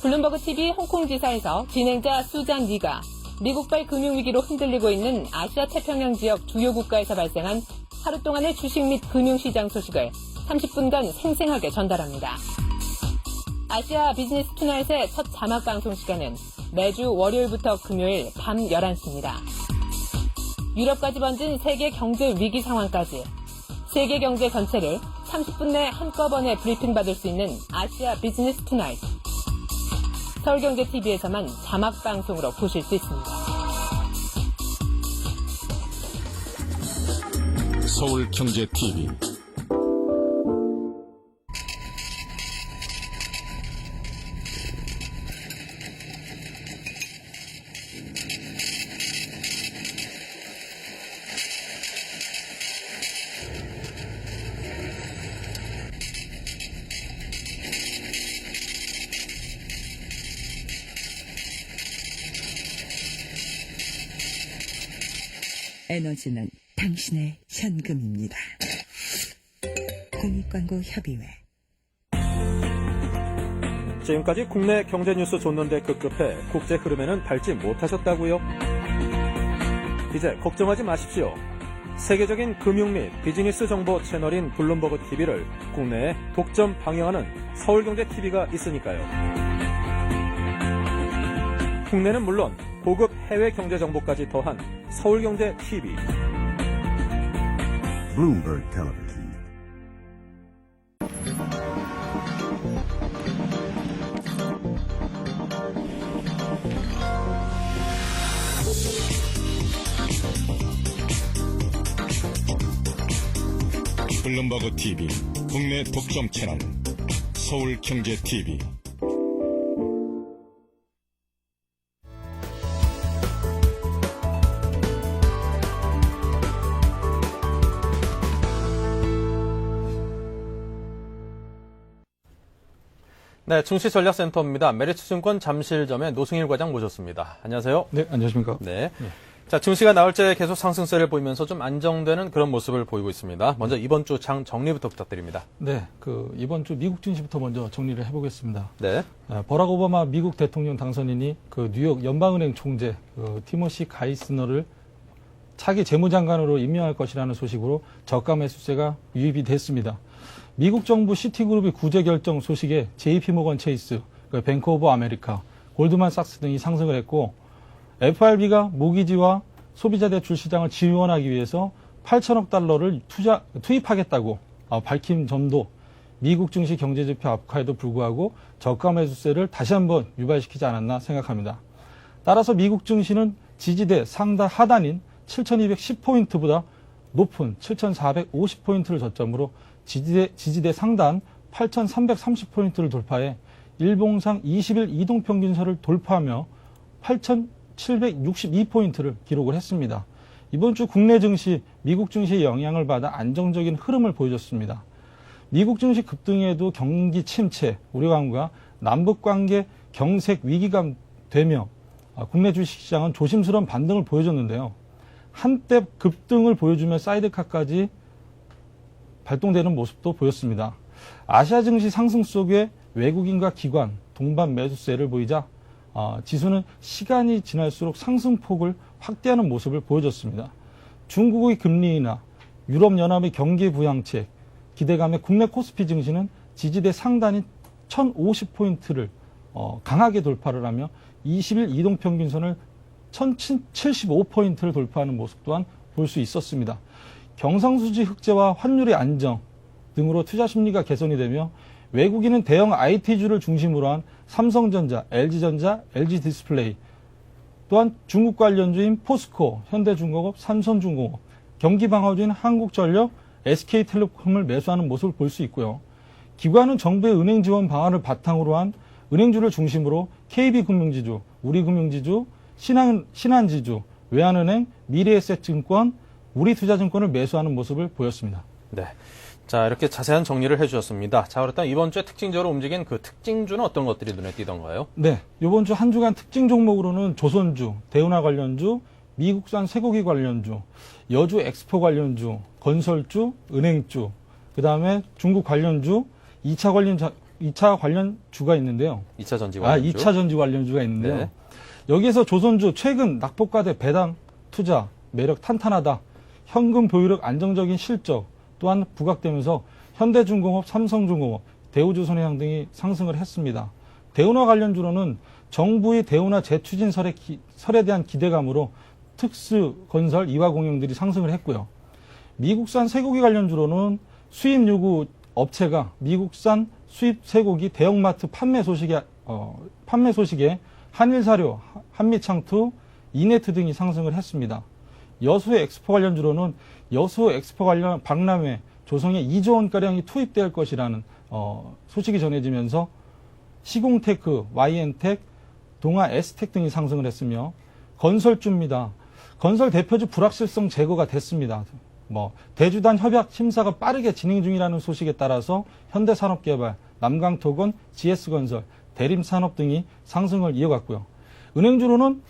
블룸버그 TV 홍콩 지사에서 진행자 수잔 리가 미국발 금융위기로 흔들리고 있는 아시아 태평양 지역 주요 국가에서 발생한 하루 동안의 주식 및 금융시장 소식을 30분간 생생하게 전달합니다. 아시아 비즈니스 투나잇의 첫 자막 방송 시간은 매주 월요일부터 금요일 밤 11시입니다. 유럽까지 번진 세계 경제 위기 상황까지 세계 경제 전체를 30분 내 한꺼번에 브리핑 받을 수 있는 아시아 비즈니스 투나잇. 서울경제TV에서만 자막 방송으로 보실 수 있습니다. 서울경제TV 에너지는 당신의 현금입니다. 공익광고협의회. 지금까지 국내 경제 뉴스 줬는데 급급해 국제 흐름에는 밟지 못하셨다고요? 이제 걱정하지 마십시오. 세계적인 금융 및 비즈니스 정보 채널인 블룸버그 TV를 국내에 독점 방영하는 서울경제TV가 있으니까요. 국내는 물론 고급 해외 경제 정보까지 더한 서울경제TV. Bloomberg Television. 블룸버그 TV 국내 독점 채널 서울경제TV. 네, 증시전략센터입니다. 메리츠증권 잠실점의 노승일 과장 모셨습니다. 안녕하세요. 네, 안녕하십니까. 네. 자, 증시가 나흘째 계속 상승세를 보이면서 좀 안정되는 그런 모습을 보이고 있습니다. 먼저 이번 주 장 정리부터 부탁드립니다. 네, 이번 주 미국 증시부터 먼저 정리를 해보겠습니다. 네. 버락 오바마 미국 대통령 당선인이 뉴욕 연방은행 총재 티모시 가이스너를 차기 재무장관으로 임명할 것이라는 소식으로 저가 매수세가 유입이 됐습니다. 미국 정부 시티그룹이 구제 결정 소식에 JP모건 체이스, 뱅크 오브 아메리카, 골드만삭스 등이 상승을 했고 FRB가 모기지와 소비자 대출 시장을 지원하기 위해서 8천억 달러를 투입하겠다고 밝힌 점도 미국 증시 경제지표 악화에도 불구하고 저가 매수세를 다시 한번 유발시키지 않았나 생각합니다. 따라서 미국 증시는 지지대 하단인 7,210포인트보다 높은 7,450포인트를 저점으로 지지대 상단 8,330포인트를 돌파해 일봉상 20일 이동평균선을 돌파하며 8,762포인트를 기록을 했습니다. 이번 주 국내 증시, 미국 증시의 영향을 받아 안정적인 흐름을 보여줬습니다. 미국 증시 급등에도 경기 침체, 우려감과 남북관계 경색 위기가 되며 국내 주식시장은 조심스러운 반등을 보여줬는데요. 한때 급등을 보여주며 사이드카까지 발동되는 모습도 보였습니다. 아시아 증시 상승 속에 외국인과 기관, 동반 매수세를 보이자 지수는 시간이 지날수록 상승폭을 확대하는 모습을 보여줬습니다. 중국의 금리 인하, 유럽연합의 경기 부양책, 기대감에 국내 코스피 증시는 지지대 상단인 1,050포인트를 강하게 돌파를 하며 20일 이동평균선을 1,075포인트를 돌파하는 모습 또한 볼 수 있었습니다. 경상수지 흑자와 환율의 안정 등으로 투자 심리가 개선이 되며 외국인은 대형 IT주를 중심으로 한 삼성전자, LG전자, LG디스플레이, 또한 중국 관련주인 포스코, 현대중공업, 삼성중공업, 경기방어주인 한국전력, SK텔레콤을 매수하는 모습을 볼 수 있고요. 기관은 정부의 은행 지원 방안을 바탕으로 한 은행주를 중심으로 KB금융지주, 우리금융지주, 신한지주, 외환은행, 미래에셋증권, 우리투자증권을 매수하는 모습을 보였습니다. 네. 자, 이렇게 자세한 정리를 해주셨습니다. 자, 그렇다면 이번 주에 특징적으로 움직인 그 특징주는 어떤 것들이 눈에 띄던가요? 네. 이번 주 한 주간 특징 종목으로는 조선주, 대운하 관련주, 미국산 쇠고기 관련주, 여주 엑스포 관련주, 건설주, 은행주, 그 다음에 중국 관련주, 2차 관련주가 있는데요. 2차 전지 관련주. 2차 전지 관련주가 있는데요. 네. 여기에서 조선주 최근 낙폭과대 배당 투자 매력 탄탄하다. 현금 보유력 안정적인 실적 또한 부각되면서 현대중공업, 삼성중공업, 대우조선해양 등이 상승을 했습니다. 대운하 관련주로는 정부의 대운하 재추진설에 대한 기대감으로 특수건설, 이화공영들이 상승을 했고요. 미국산 쇠고기 관련주로는 수입 요구 업체가 미국산 수입 쇠고기 대형마트 판매 소식에 한일사료, 한미창투, 이네트 등이 상승을 했습니다. 여수 엑스포 관련주로는 여수 엑스포 관련 박람회 조성에 2조 원가량이 투입될 것이라는 소식이 전해지면서 시공테크, YN텍, 동아 S텍 등이 상승을 했으며 건설주입니다. 건설 대표주 불확실성 제거가 됐습니다. 대주단 협약 심사가 빠르게 진행 중이라는 소식에 따라서 현대산업개발, 남강토건, GS건설, 대림산업 등이 상승을 이어갔고요. 은행주로는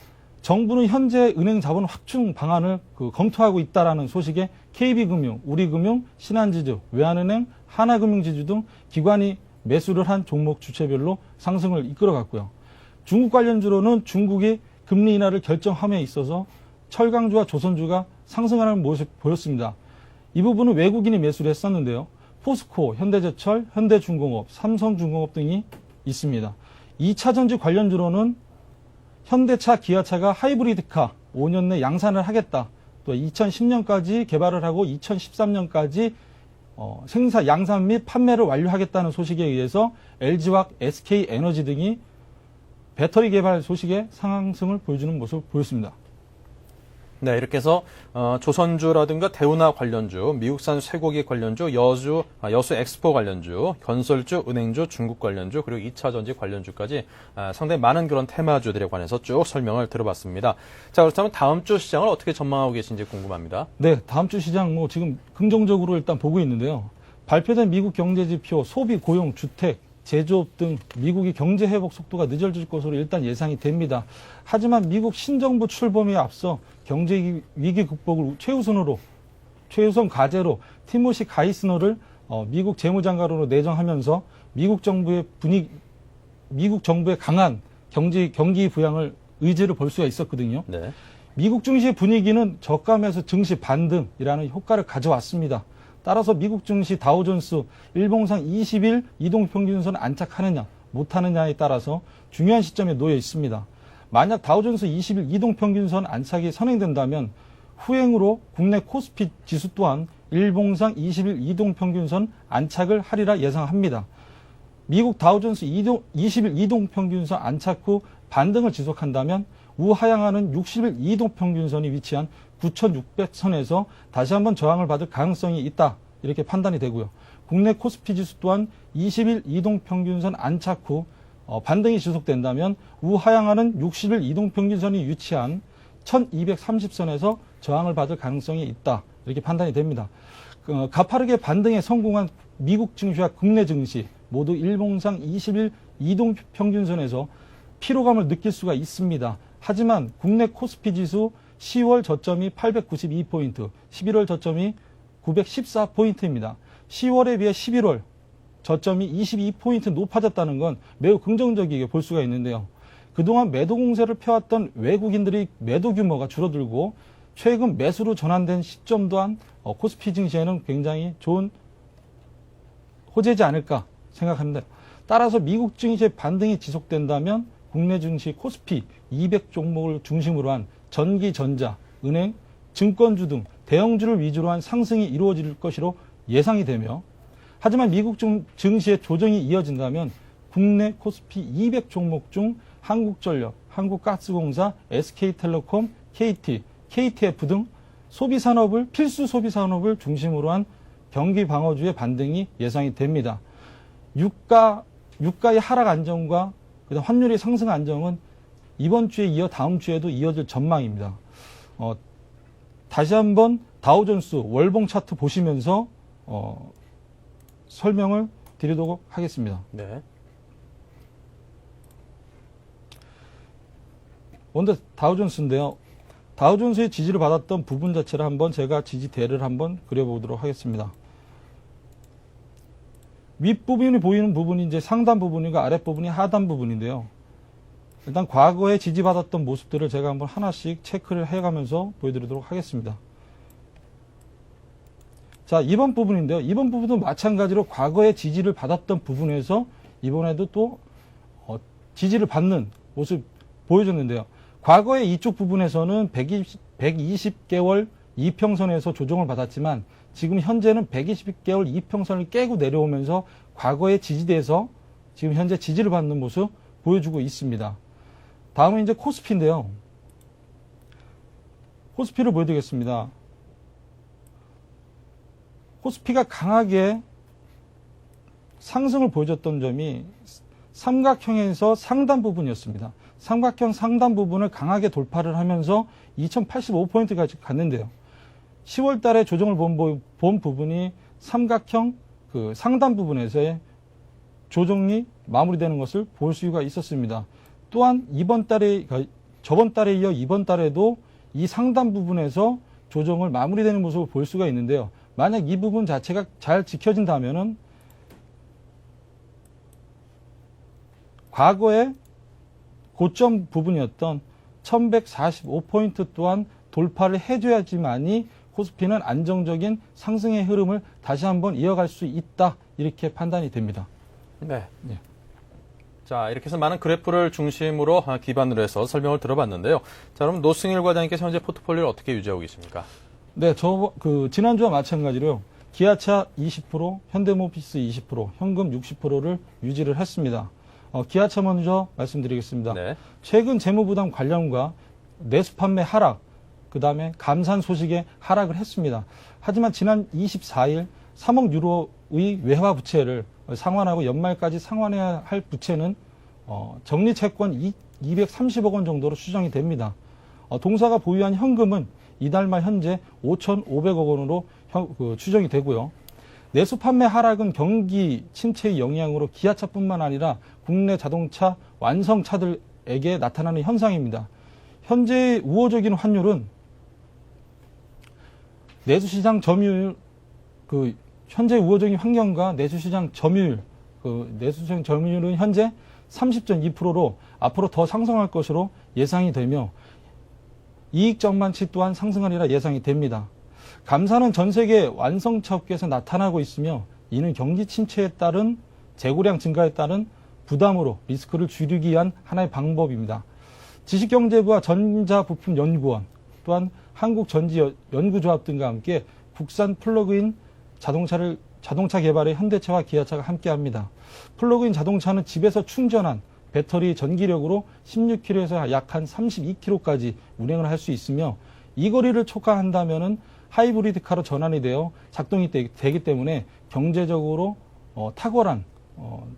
정부는 현재 은행 자본 확충 방안을 검토하고 있다라는 소식에 KB금융, 우리금융, 신한지주, 외환은행, 하나금융지주 등 기관이 매수를 한 종목 주체별로 상승을 이끌어갔고요. 중국 관련주로는 중국이 금리 인하를 결정함에 있어서 철강주와 조선주가 상승하는 모습 보였습니다. 이 부분은 외국인이 매수를 했었는데요. 포스코, 현대제철, 현대중공업, 삼성중공업 등이 있습니다. 2차 전지 관련주로는 현대차, 기아차가 하이브리드카 5년 내 양산을 하겠다. 또 2010년까지 개발을 하고 2013년까지 양산 및 판매를 완료하겠다는 소식에 의해서 LG화학, SK에너지 등이 배터리 개발 소식에 상승을 보여주는 모습을 보였습니다. 네, 이렇게 해서 조선주라든가 대우나 관련주, 미국산 쇠고기 관련주, 여수 엑스포 관련주, 건설주, 은행주, 중국 관련주, 그리고 2차 전지 관련주까지 상당히 많은 그런 테마주들에 관해서 쭉 설명을 들어봤습니다. 자, 그렇다면 다음 주 시장을 어떻게 전망하고 계신지 궁금합니다. 네, 다음 주 시장 지금 긍정적으로 일단 보고 있는데요. 발표된 미국 경제지표, 소비, 고용, 주택, 제조업 등 미국이 경제 회복 속도가 늦어질 것으로 일단 예상이 됩니다. 하지만 미국 신정부 출범에 앞서 경제 위기 극복을 최우선 과제로 티모시 가이스너를 미국 재무장관으로 내정하면서 미국 정부의 강한 경기 부양을 의지를 볼 수가 있었거든요. 네. 미국 증시의 분위기는 저감에서 증시 반등이라는 효과를 가져왔습니다. 따라서 미국 증시 다우존스 일봉상 20일 이동평균선 안착하느냐 못하느냐에 따라서 중요한 시점에 놓여 있습니다. 만약 다우존스 20일 이동평균선 안착이 선행된다면 후행으로 국내 코스피 지수 또한 일봉상 20일 이동평균선 안착을 하리라 예상합니다. 미국 다우존스 20일 이동평균선 안착 후 반등을 지속한다면 우하향하는 60일 이동평균선이 위치한 9,600선에서 다시 한번 저항을 받을 가능성이 있다. 이렇게 판단이 되고요. 국내 코스피 지수 또한 20일 이동평균선 안착 후 반등이 지속된다면 우하향하는 60일 이동평균선이 위치한 1230선에서 저항을 받을 가능성이 있다. 이렇게 판단이 됩니다. 가파르게 반등에 성공한 미국 증시와 국내 증시 모두 일봉상 20일 이동평균선에서 피로감을 느낄 수가 있습니다. 하지만 국내 코스피 지수 10월 저점이 892포인트, 11월 저점이 914포인트입니다. 10월에 비해 11월 저점이 22포인트 높아졌다는 건 매우 긍정적이게 볼 수가 있는데요. 그동안 매도 공세를 펴왔던 외국인들의 매도 규모가 줄어들고 최근 매수로 전환된 시점 또한 코스피 증시에는 굉장히 좋은 호재지 않을까 생각합니다. 따라서 미국 증시의 반등이 지속된다면 국내 증시 코스피 200 종목을 중심으로 한 전기, 전자, 은행, 증권주 등 대형주를 위주로 한 상승이 이루어질 것으로 예상이 되며 하지만 미국 증시의 조정이 이어진다면 국내 코스피 200 종목 중 한국전력, 한국가스공사, SK텔레콤, KT, KTF 등 필수 소비산업을 중심으로 한 경기 방어주의 반등이 예상이 됩니다. 유가의 하락 안정과 그다음 환율의 상승 안정은 이번 주에 이어 다음 주에도 이어질 전망입니다. 다시 한번 다우존스 월봉 차트 보시면서 설명을 드리도록 하겠습니다. 네. 먼저 다우존스인데요. 다우존스의 지지를 받았던 부분 자체를 한번 제가 지지대를 한번 그려보도록 하겠습니다. 윗부분이 보이는 부분이 이제 상단 부분이고 아랫부분이 하단 부분인데요. 일단 과거에 지지받았던 모습들을 제가 한번 하나씩 체크를 해가면서 보여드리도록 하겠습니다. 자, 이번 부분인데요. 이번 부분도 마찬가지로 과거에 지지를 받았던 부분에서 이번에도 또 지지를 받는 모습 보여줬는데요. 과거에 이쪽 부분에서는 120개월 이평선에서 조정을 받았지만 지금 현재는 120개월 이평선을 깨고 내려오면서 과거의 지지대에서 지금 현재 지지를 받는 모습 보여주고 있습니다. 다음은 이제 코스피인데요. 코스피를 보여드리겠습니다. 코스피가 강하게 상승을 보여줬던 점이 삼각형에서 상단 부분이었습니다. 삼각형 상단 부분을 강하게 돌파를 하면서 2085포인트까지 갔는데요. 10월 달에 조정을 본 부분이 삼각형 그 상단 부분에서의 조정이 마무리되는 것을 볼 수가 있었습니다. 또한 저번 달에 이어 이번 달에도 이 상단 부분에서 조정을 마무리되는 모습을 볼 수가 있는데요. 만약 이 부분 자체가 잘 지켜진다면은 과거의 고점 부분이었던 1145포인트 또한 돌파를 해줘야지만이 코스피는 안정적인 상승의 흐름을 다시 한번 이어갈 수 있다. 이렇게 판단이 됩니다. 네. 자, 이렇게 해서 많은 그래프를 중심으로 기반으로 해서 설명을 들어봤는데요. 자, 그럼 노승일 과장님께서 현재 포트폴리오를 어떻게 유지하고 계십니까? 네, 지난주와 마찬가지로요. 기아차 20%, 현대모비스 20%, 현금 60%를 유지를 했습니다. 기아차 먼저 말씀드리겠습니다. 네. 최근 재무부담 관련과 내수 판매 하락, 그 다음에 감산 소식에 하락을 했습니다. 하지만 지난 24일 3억 유로의 외화 부채를 상환하고 연말까지 상환해야 할 부채는 정리 채권 230억 원 정도로 추정이 됩니다. 동사가 보유한 현금은 이달 말 현재 5,500억 원으로 추정이 되고요. 내수 판매 하락은 경기 침체의 영향으로 기아차뿐만 아니라 국내 자동차 완성차들에게 나타나는 현상입니다. 현재의 우호적인 환율은 내수시장 점유율, 현재 우호적인 환경과 내수시장 점유율, 내수시장 점유율은 현재 30.2%로 앞으로 더 상승할 것으로 예상이 되며 이익 전망치 또한 상승하리라 예상이 됩니다. 감산은 전 세계 완성차 업계에서 나타나고 있으며 이는 경기 침체에 따른 재고량 증가에 따른 부담으로 리스크를 줄이기 위한 하나의 방법입니다. 지식경제부와 전자부품연구원 또한 한국전지연구조합 등과 함께 국산 플러그인 자동차 개발에 현대차와 기아차가 함께합니다. 플러그인 자동차는 집에서 충전한 배터리 전기력으로 16km에서 약 한 32km까지 운행을 할 수 있으며 이 거리를 초과한다면은 하이브리드카로 전환이 되어 작동이 되기 때문에 경제적으로 탁월한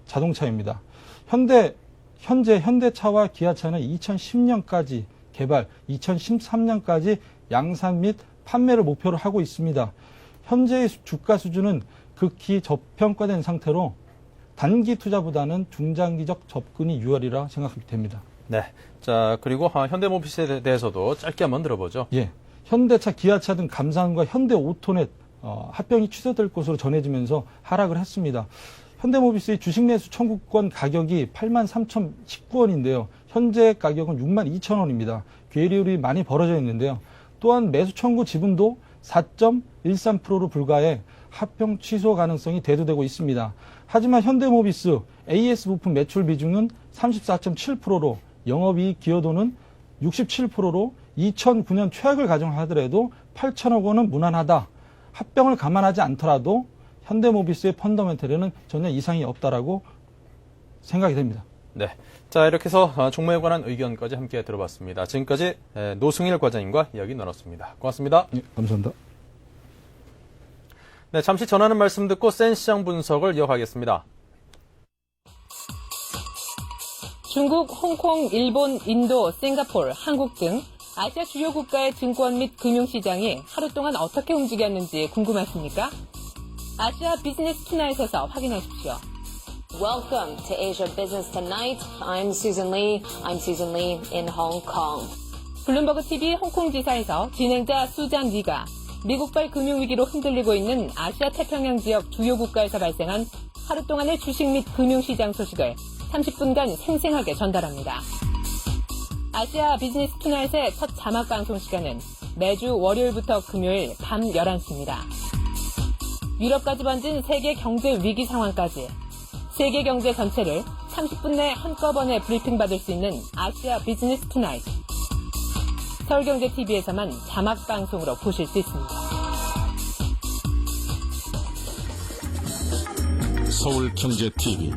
자동차입니다. 현재 현대차와 기아차는 2010년까지 개발, 2013년까지 양산 및 판매를 목표로 하고 있습니다. 현재의 주가 수준은 극히 저평가된 상태로 단기 투자보다는 중장기적 접근이 유효하리라 생각이 됩니다. 네. 자, 그리고 현대모비스에 대해서도 짧게 한번 들어보죠. 예. 현대차, 기아차 등 감산과 현대오토넷 합병이 취소될 것으로 전해지면서 하락을 했습니다. 현대모비스의 주식 매수 청구권 가격이 83,019원인데요. 현재 가격은 62,000원입니다. 괴리율이 많이 벌어져 있는데요. 또한 매수 청구 지분도 4.13%로 불과해 합병 취소 가능성이 대두되고 있습니다. 하지만 현대모비스 AS 부품 매출 비중은 34.7%로 영업이익 기여도는 67%로 2009년 최악을 가정하더라도 8천억 원은 무난하다. 합병을 감안하지 않더라도 현대모비스의 펀더멘털에는 전혀 이상이 없다라고 생각이 됩니다. 네. 자, 이렇게 해서 종목에 관한 의견까지 함께 들어봤습니다. 지금까지 노승일 과장님과 이야기 나눴습니다. 고맙습니다. 예, 감사합니다. 네, 잠시 전하는 말씀 듣고 센 시장 분석을 이어가겠습니다. 중국, 홍콩, 일본, 인도, 싱가포르, 한국 등 아시아 주요 국가의 증권 및 금융시장이 하루 동안 어떻게 움직였는지 궁금하십니까? 아시아 비즈니스 투나잇에서 확인하십시오. Welcome to Asia Business Tonight. I'm Susan Lee. I'm Susan Lee in Hong Kong. 블룸버그 TV 홍콩 지사에서 진행자 수장 리가 미국발 금융위기로 흔들리고 있는 아시아 태평양 지역 주요 국가에서 발생한 하루 동안의 주식 및 금융시장 소식을 30분간 생생하게 전달합니다. 아시아 비즈니스 투나잇의 첫 자막 방송 시간은 매주 월요일부터 금요일 밤 11시입니다. 유럽까지 번진 세계 경제 위기 상황까지 세계 경제 전체를 30분 내 한꺼번에 브리핑 받을 수 있는 아시아 비즈니스 투나잇. 서울경제TV에서만 자막 방송으로 보실 수 있습니다. 서울경제TV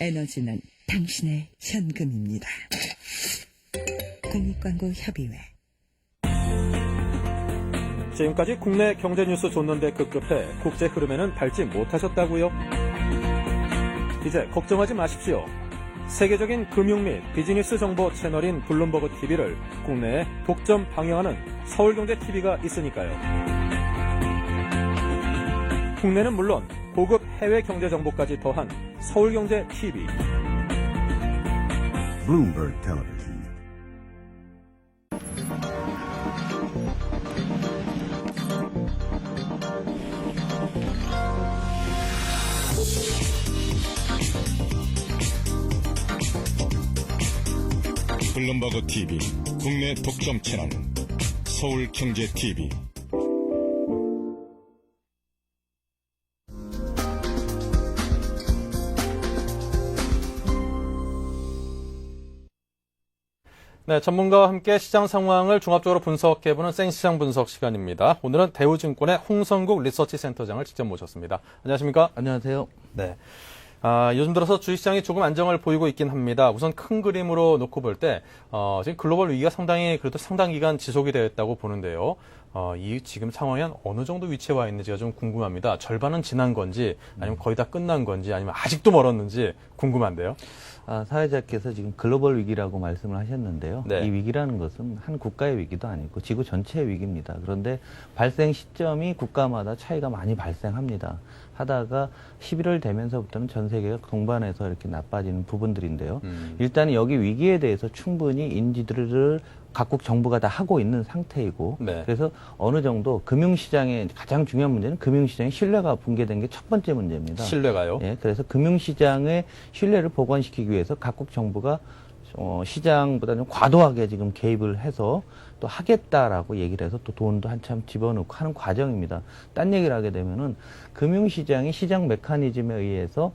에너지는 당신의 현금입니다. 공익광고협의회. 지금까지 국내 경제 뉴스 줬는데 급급해 국제 흐름에는 밟지 못하셨다고요? 이제 걱정하지 마십시오. 세계적인 금융 및 비즈니스 정보 채널인 블룸버그 TV를 국내에 독점 방영하는 서울경제TV가 있으니까요. 국내는 물론 고급 해외 경제 정보까지 더한 서울경제TV. Bloomberg Television. 블룸버그 TV 국내 독점 채널 서울경제TV. 네, 전문가와 함께 시장 상황을 종합적으로 분석해보는 생시장 분석 시간입니다. 오늘은 대우증권의 홍성국 리서치센터장을 직접 모셨습니다. 안녕하십니까? 안녕하세요. 네. 요즘 들어서 주식시장이 조금 안정을 보이고 있긴 합니다. 우선 큰 그림으로 놓고 볼 때, 지금 글로벌 위기가 그래도 상당 기간 지속이 되었다고 보는데요. 이 지금 상황이 어느 정도 위치에 와 있는지가 좀 궁금합니다. 절반은 지난 건지, 아니면 거의 다 끝난 건지, 아니면 아직도 멀었는지 궁금한데요. 사회자께서 지금 글로벌 위기라고 말씀을 하셨는데요. 네. 이 위기라는 것은 한 국가의 위기도 아니고 지구 전체의 위기입니다. 그런데 발생 시점이 국가마다 차이가 많이 발생합니다. 하다가 11월 되면서부터는 전 세계가 동반해서 이렇게 나빠지는 부분들인데요. 일단 여기 위기에 대해서 충분히 인지들을 각국 정부가 다 하고 있는 상태이고, 네. 그래서 어느 정도 금융시장의 가장 중요한 문제는 금융시장의 신뢰가 붕괴된 게 첫 번째 문제입니다. 신뢰가요? 예, 그래서 금융시장의 신뢰를 복원시키기 위해서 각국 정부가 시장보다 좀 과도하게 지금 개입을 해서 또 하겠다라고 얘기를 해서 또 돈도 한참 집어넣고 하는 과정입니다. 딴 얘기를 하게 되면은 금융시장이 시장 메커니즘에 의해서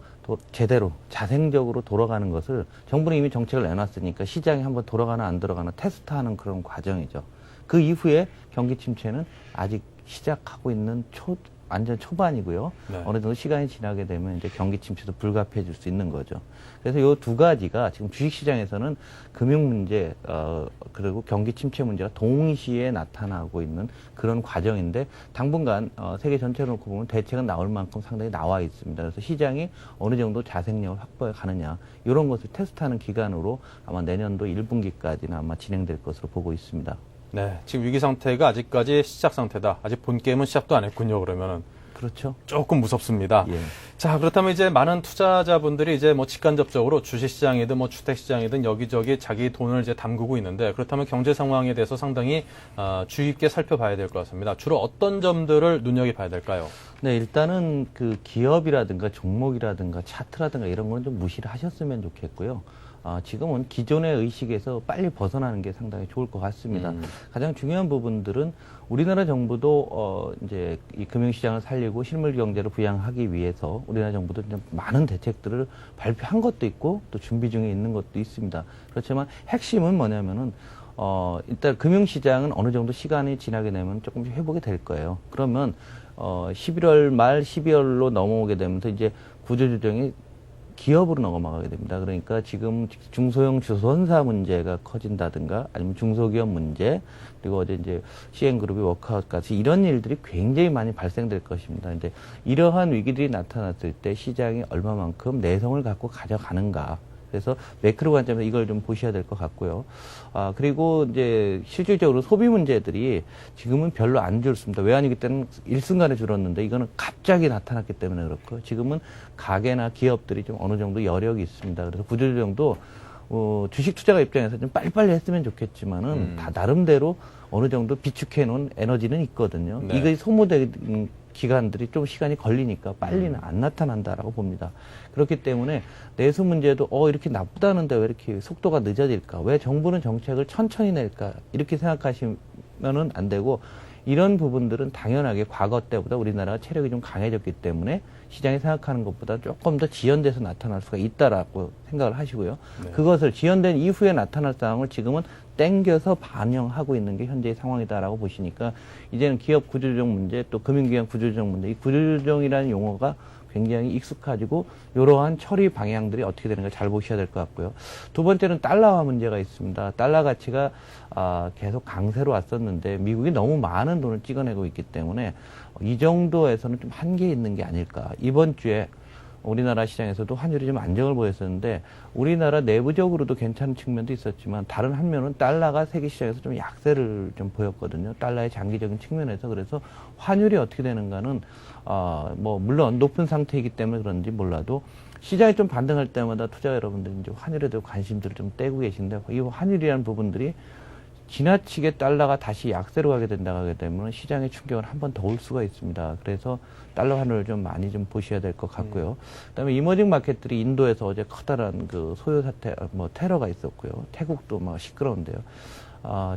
제대로 자생적으로 돌아가는 것을 정부는 이미 정책을 내놨으니까 시장이 한번 돌아가나 안 돌아가나 테스트하는 그런 과정이죠. 그 이후에 경기 침체는 아직 시작하고 있는 완전 초반이고요. 네. 어느 정도 시간이 지나게 되면 이제 경기 침체도 불가피해질 수 있는 거죠. 그래서 이 두 가지가 지금 주식시장에서는 금융 문제, 그리고 경기 침체 문제가 동시에 나타나고 있는 그런 과정인데, 당분간 세계 전체로 놓고 보면 대책은 나올 만큼 상당히 나와 있습니다. 그래서 시장이 어느 정도 자생력을 확보해 가느냐, 이런 것을 테스트하는 기간으로 아마 내년도 1분기까지는 아마 진행될 것으로 보고 있습니다. 네, 지금 위기 상태가 아직까지 시작 상태다. 아직 본 게임은 시작도 안 했군요, 그러면은. 그렇죠. 조금 무섭습니다. 예. 자, 그렇다면 이제 많은 투자자분들이 이제 뭐 직간접적으로 주식시장이든 뭐 주택시장이든 여기저기 자기 돈을 이제 담그고 있는데, 그렇다면 경제 상황에 대해서 상당히 주의 깊게 살펴봐야 될 것 같습니다. 주로 어떤 점들을 눈여겨봐야 될까요? 네, 일단은 그 기업이라든가 종목이라든가 차트라든가 이런 건 좀 무시를 하셨으면 좋겠고요. 지금은 기존의 의식에서 빨리 벗어나는 게 상당히 좋을 것 같습니다. 가장 중요한 부분들은 우리나라 정부도 이제 이 금융시장을 살리고 실물 경제를 부양하기 위해서 우리나라 정부도 좀 많은 대책들을 발표한 것도 있고 또 준비 중에 있는 것도 있습니다. 그렇지만 핵심은 뭐냐면은 일단 금융시장은 어느 정도 시간이 지나게 되면 조금씩 회복이 될 거예요. 그러면 11월 말 12월로 넘어오게 되면서 이제 구조조정이 기업으로 넘어가게 됩니다. 그러니까 지금 중소형 주선사 문제가 커진다든가 아니면 중소기업 문제, 그리고 어제 이제 CN그룹이 워크아웃까지 이런 일들이 굉장히 많이 발생될 것입니다. 이제 이러한 위기들이 나타났을 때 시장이 얼마만큼 내성을 갖고 가져가는가. 그래서 매크로 관점에서 이걸 좀 보셔야 될 것 같고요. 그리고 이제 실질적으로 소비 문제들이 지금은 별로 안 줄습니다. 외환위기 때는 일순간에 줄었는데 이거는 갑자기 나타났기 때문에 그렇고, 지금은 가게나 기업들이 좀 어느 정도 여력이 있습니다. 그래서 구조조정도 주식 투자가 입장에서 좀 빨리빨리 했으면 좋겠지만은 다 나름대로 어느 정도 비축해 놓은 에너지는 있거든요. 네. 이게 소모된 기간들이 좀 시간이 걸리니까 빨리는 안 나타난다라고 봅니다. 그렇기 때문에 내수 문제도 이렇게 나쁘다는데 왜 이렇게 속도가 늦어질까? 왜 정부는 정책을 천천히 낼까? 이렇게 생각하시면은 안 되고, 이런 부분들은 당연하게 과거 때보다 우리나라가 체력이 좀 강해졌기 때문에 시장이 생각하는 것보다 조금 더 지연돼서 나타날 수가 있다라고 생각을 하시고요. 네. 그것을 지연된 이후에 나타날 상황을 지금은 땡겨서 반영하고 있는 게 현재의 상황이다라고 보시니까, 이제는 기업 구조조정 문제, 또 금융기관 구조조정 문제, 이 구조조정이라는 용어가 굉장히 익숙하지고 이러한 처리 방향들이 어떻게 되는가 잘 보셔야 될 것 같고요. 두 번째는 달러화 문제가 있습니다. 달러 가치가 계속 강세로 왔었는데 미국이 너무 많은 돈을 찍어내고 있기 때문에 이 정도에서는 좀 한계 있는 게 아닐까. 이번 주에 우리나라 시장에서도 환율이 좀 안정을 보였었는데 우리나라 내부적으로도 괜찮은 측면도 있었지만 다른 한면은 달러가 세계 시장에서 좀 약세를 좀 보였거든요. 달러의 장기적인 측면에서. 그래서 환율이 어떻게 되는가는 물론 높은 상태이기 때문에 그런지 몰라도 시장이 좀 반등할 때마다 투자 여러분들이 이제 환율에 대해 관심들을 좀 떼고 계신데, 이 환율이라는 부분들이 지나치게 달러가 다시 약세로 가게 된다고 하게 되면 시장의 충격은 한 번 더 올 수가 있습니다. 그래서 달러 환율을 좀 많이 좀 보셔야 될 것 같고요. 그다음에 이머징 마켓들이 인도에서 어제 커다란 그 소요 사태, 테러가 있었고요. 태국도 막 시끄러운데요.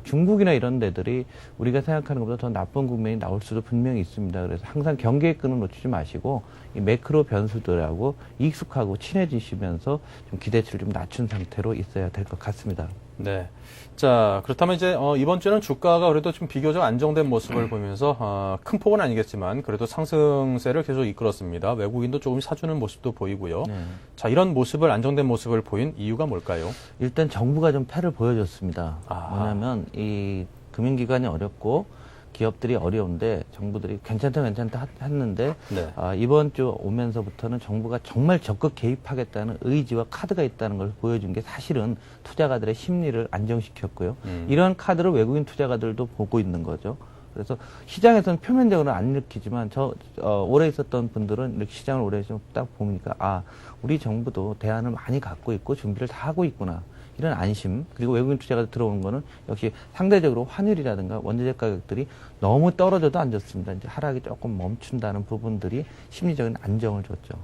중국이나 이런 데들이 우리가 생각하는 것보다 더 나쁜 국면이 나올 수도 분명히 있습니다. 그래서 항상 경계의 끈을 놓치지 마시고 이 매크로 변수들하고 익숙하고 친해지시면서 좀 기대치를 좀 낮춘 상태로 있어야 될 것 같습니다. 네. 자, 그렇다면 이제 이번 주는 주가가 그래도 좀 비교적 안정된 모습을 보이면서 큰 폭은 아니겠지만 그래도 상승세를 계속 이끌었습니다. 외국인도 조금 사주는 모습도 보이고요. 네. 자, 이런 모습을 안정된 모습을 보인 이유가 뭘까요? 일단 정부가 좀 패를 보여줬습니다. 뭐냐면 이 금융기관이 어렵고 기업들이 어려운데 정부들이 괜찮다 했는데 네. 이번 주 오면서부터는 정부가 정말 적극 개입하겠다는 의지와 카드가 있다는 걸 보여준 게 사실은 투자가들의 심리를 안정시켰고요. 이런 카드를 외국인 투자가들도 보고 있는 거죠. 그래서 시장에서는 표면적으로는 안 일으키지만 오래 있었던 분들은 이렇게 시장을 오래 좀 딱 보니까 우리 정부도 대안을 많이 갖고 있고 준비를 다 하고 있구나. 이런 안심, 그리고 외국인 투자가 들어오는 거는 역시 상대적으로 환율이라든가 원자재 가격들이 너무 떨어져도 안 좋습니다. 이제 하락이 조금 멈춘다는 부분들이 심리적인 안정을 줬죠.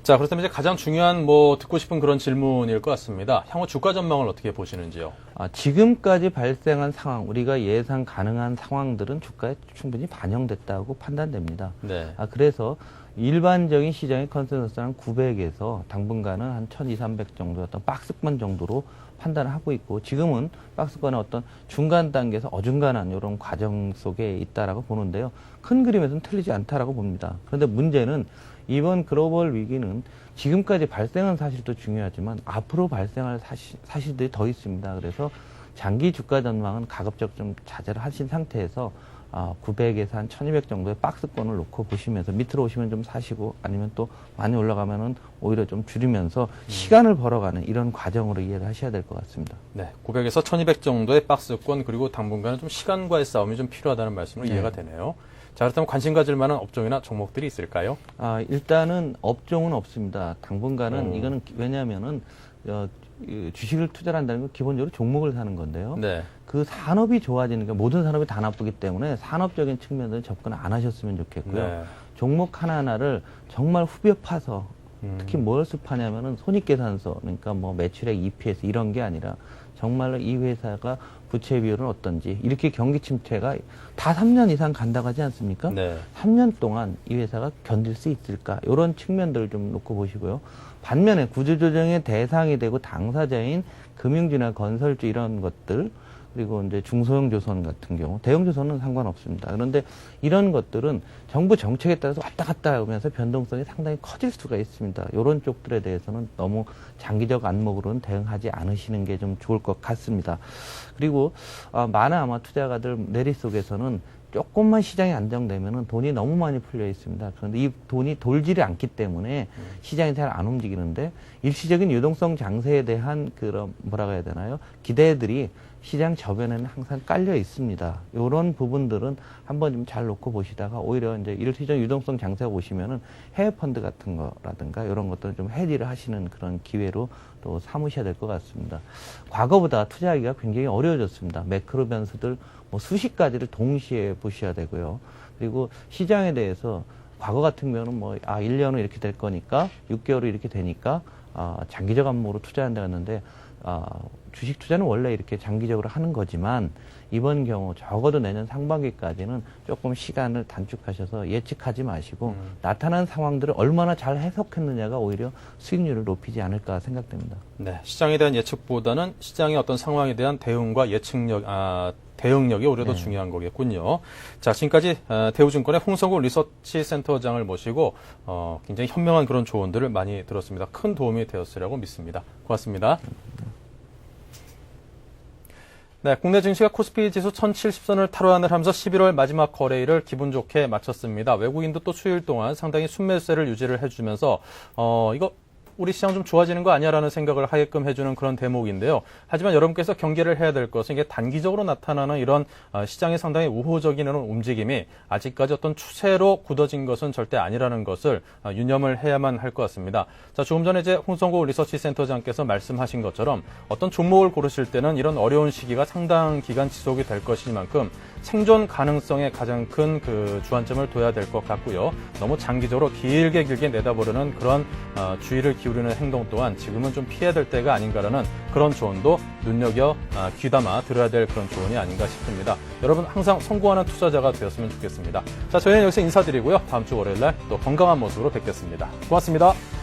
자, 그렇다면 이제 가장 중요한 듣고 싶은 그런 질문일 것 같습니다. 향후 주가 전망을 어떻게 보시는지요? 지금까지 발생한 상황, 우리가 예상 가능한 상황들은 주가에 충분히 반영됐다고 판단됩니다. 네. 그래서 일반적인 시장의 컨센서스는 900에서 당분간은 한 1200, 300 정도 어떤 박스권 정도로 판단을 하고 있고 지금은 박스권의 어떤 중간 단계에서 어중간한 이런 과정 속에 있다라고 보는데요. 큰 그림에서는 틀리지 않다라고 봅니다. 그런데 문제는 이번 글로벌 위기는 지금까지 발생한 사실도 중요하지만 앞으로 발생할 사실들이 더 있습니다. 그래서 장기 주가 전망은 가급적 좀 자제를 하신 상태에서 900에서 한 1200 정도의 박스권을 놓고 보시면서 밑으로 오시면 좀 사시고 아니면 또 많이 올라가면은 오히려 좀 줄이면서 시간을 벌어가는 이런 과정으로 이해를 하셔야 될 것 같습니다. 네, 900에서 1200 정도의 박스권 그리고 당분간은 좀 시간과의 싸움이 좀 필요하다는 말씀으로 이해가 되네요. 자, 그렇다면 관심 가질 만한 업종이나 종목들이 있을까요? 일단은 업종은 없습니다. 당분간은 이거는 왜냐하면은 주식을 투자를 한다는 건 기본적으로 종목을 사는 건데요. 네. 그 산업이 좋아지는 게 모든 산업이 다 나쁘기 때문에 산업적인 측면들은 접근 안 하셨으면 좋겠고요. 네. 종목 하나하나를 정말 후벼 파서 특히 무엇을 파냐면은 손익계산서, 그러니까 뭐 매출액, EPS 이런 게 아니라 정말로 이 회사가 부채 비율은 어떤지, 이렇게 경기 침체가 다 3년 이상 간다고 하지 않습니까? 네. 3년 동안 이 회사가 견딜 수 있을까? 이런 측면들을 좀 놓고 보시고요. 반면에 구조조정의 대상이 되고 당사자인 금융주나 건설주 이런 것들, 그리고 이제 중소형 조선 같은 경우, 대형 조선은 상관없습니다. 그런데 이런 것들은 정부 정책에 따라서 왔다 갔다 하면서 변동성이 상당히 커질 수가 있습니다. 이런 쪽들에 대해서는 너무 장기적 안목으로는 대응하지 않으시는 게 좀 좋을 것 같습니다. 그리고 많은 아마 투자가들 내리 속에서는 조금만 시장이 안정되면은 돈이 너무 많이 풀려 있습니다. 그런데 이 돈이 돌지를 않기 때문에 시장이 잘 안 움직이는데 일시적인 유동성 장세에 대한 그런 뭐라고 해야 되나요? 기대들이 시장 저변에는 항상 깔려 있습니다. 이런 부분들은 한번 좀 잘 놓고 보시다가 오히려 이제 일시적 유동성 장세가 오시면은 해외 펀드 같은 거라든가 이런 것들은 좀 해지를 하시는 그런 기회로 또 삼으셔야 될 것 같습니다. 과거보다 투자하기가 굉장히 어려워졌습니다. 매크로 변수들 뭐 수십 가지를 동시에 보셔야 되고요. 그리고 시장에 대해서 과거 같은 경우는 1년은 이렇게 될 거니까 6개월은 이렇게 되니까 장기적 안목으로 투자한다 했는데 주식 투자는 원래 이렇게 장기적으로 하는 거지만 이번 경우 적어도 내년 상반기까지는 조금 시간을 단축하셔서 예측하지 마시고 나타난 상황들을 얼마나 잘 해석했느냐가 오히려 수익률을 높이지 않을까 생각됩니다. 네, 시장에 대한 예측보다는 시장의 어떤 상황에 대한 대응과 대응력이 오히려 더 중요한 거겠군요. 자, 지금까지 대우증권의 홍성구 리서치 센터장을 모시고 굉장히 현명한 그런 조언들을 많이 들었습니다. 큰 도움이 되었으리라고 믿습니다. 고맙습니다. 네, 국내 증시가 코스피 지수 1070선을 탈환을 하면서 11월 마지막 거래일을 기분 좋게 마쳤습니다. 외국인도 또 수요일 동안 상당히 순매수세를 유지를 해주면서 이거 우리 시장 좀 좋아지는 거 아니야라는 생각을 하게끔 해주는 그런 대목인데요. 하지만 여러분께서 경계를 해야 될 것은 이게 단기적으로 나타나는 이런 시장의 상당히 우호적인 이런 움직임이 아직까지 어떤 추세로 굳어진 것은 절대 아니라는 것을 유념을 해야만 할 것 같습니다. 자, 조금 전에 이제 홍성구 리서치 센터장께서 말씀하신 것처럼 어떤 종목을 고르실 때는 이런 어려운 시기가 상당 기간 지속이 될 것이니만큼 생존 가능성에 가장 큰 그 주안점을 둬야 될 것 같고요. 너무 장기적으로 길게 내다보려는 그런 주의를 기울이는 행동 또한 지금은 좀 피해야 될 때가 아닌가라는 그런 조언도 눈여겨 귀담아 들어야 될 그런 조언이 아닌가 싶습니다. 여러분 항상 성공하는 투자자가 되었으면 좋겠습니다. 자, 저희는 여기서 인사드리고요. 다음 주 월요일 날 또 건강한 모습으로 뵙겠습니다. 고맙습니다.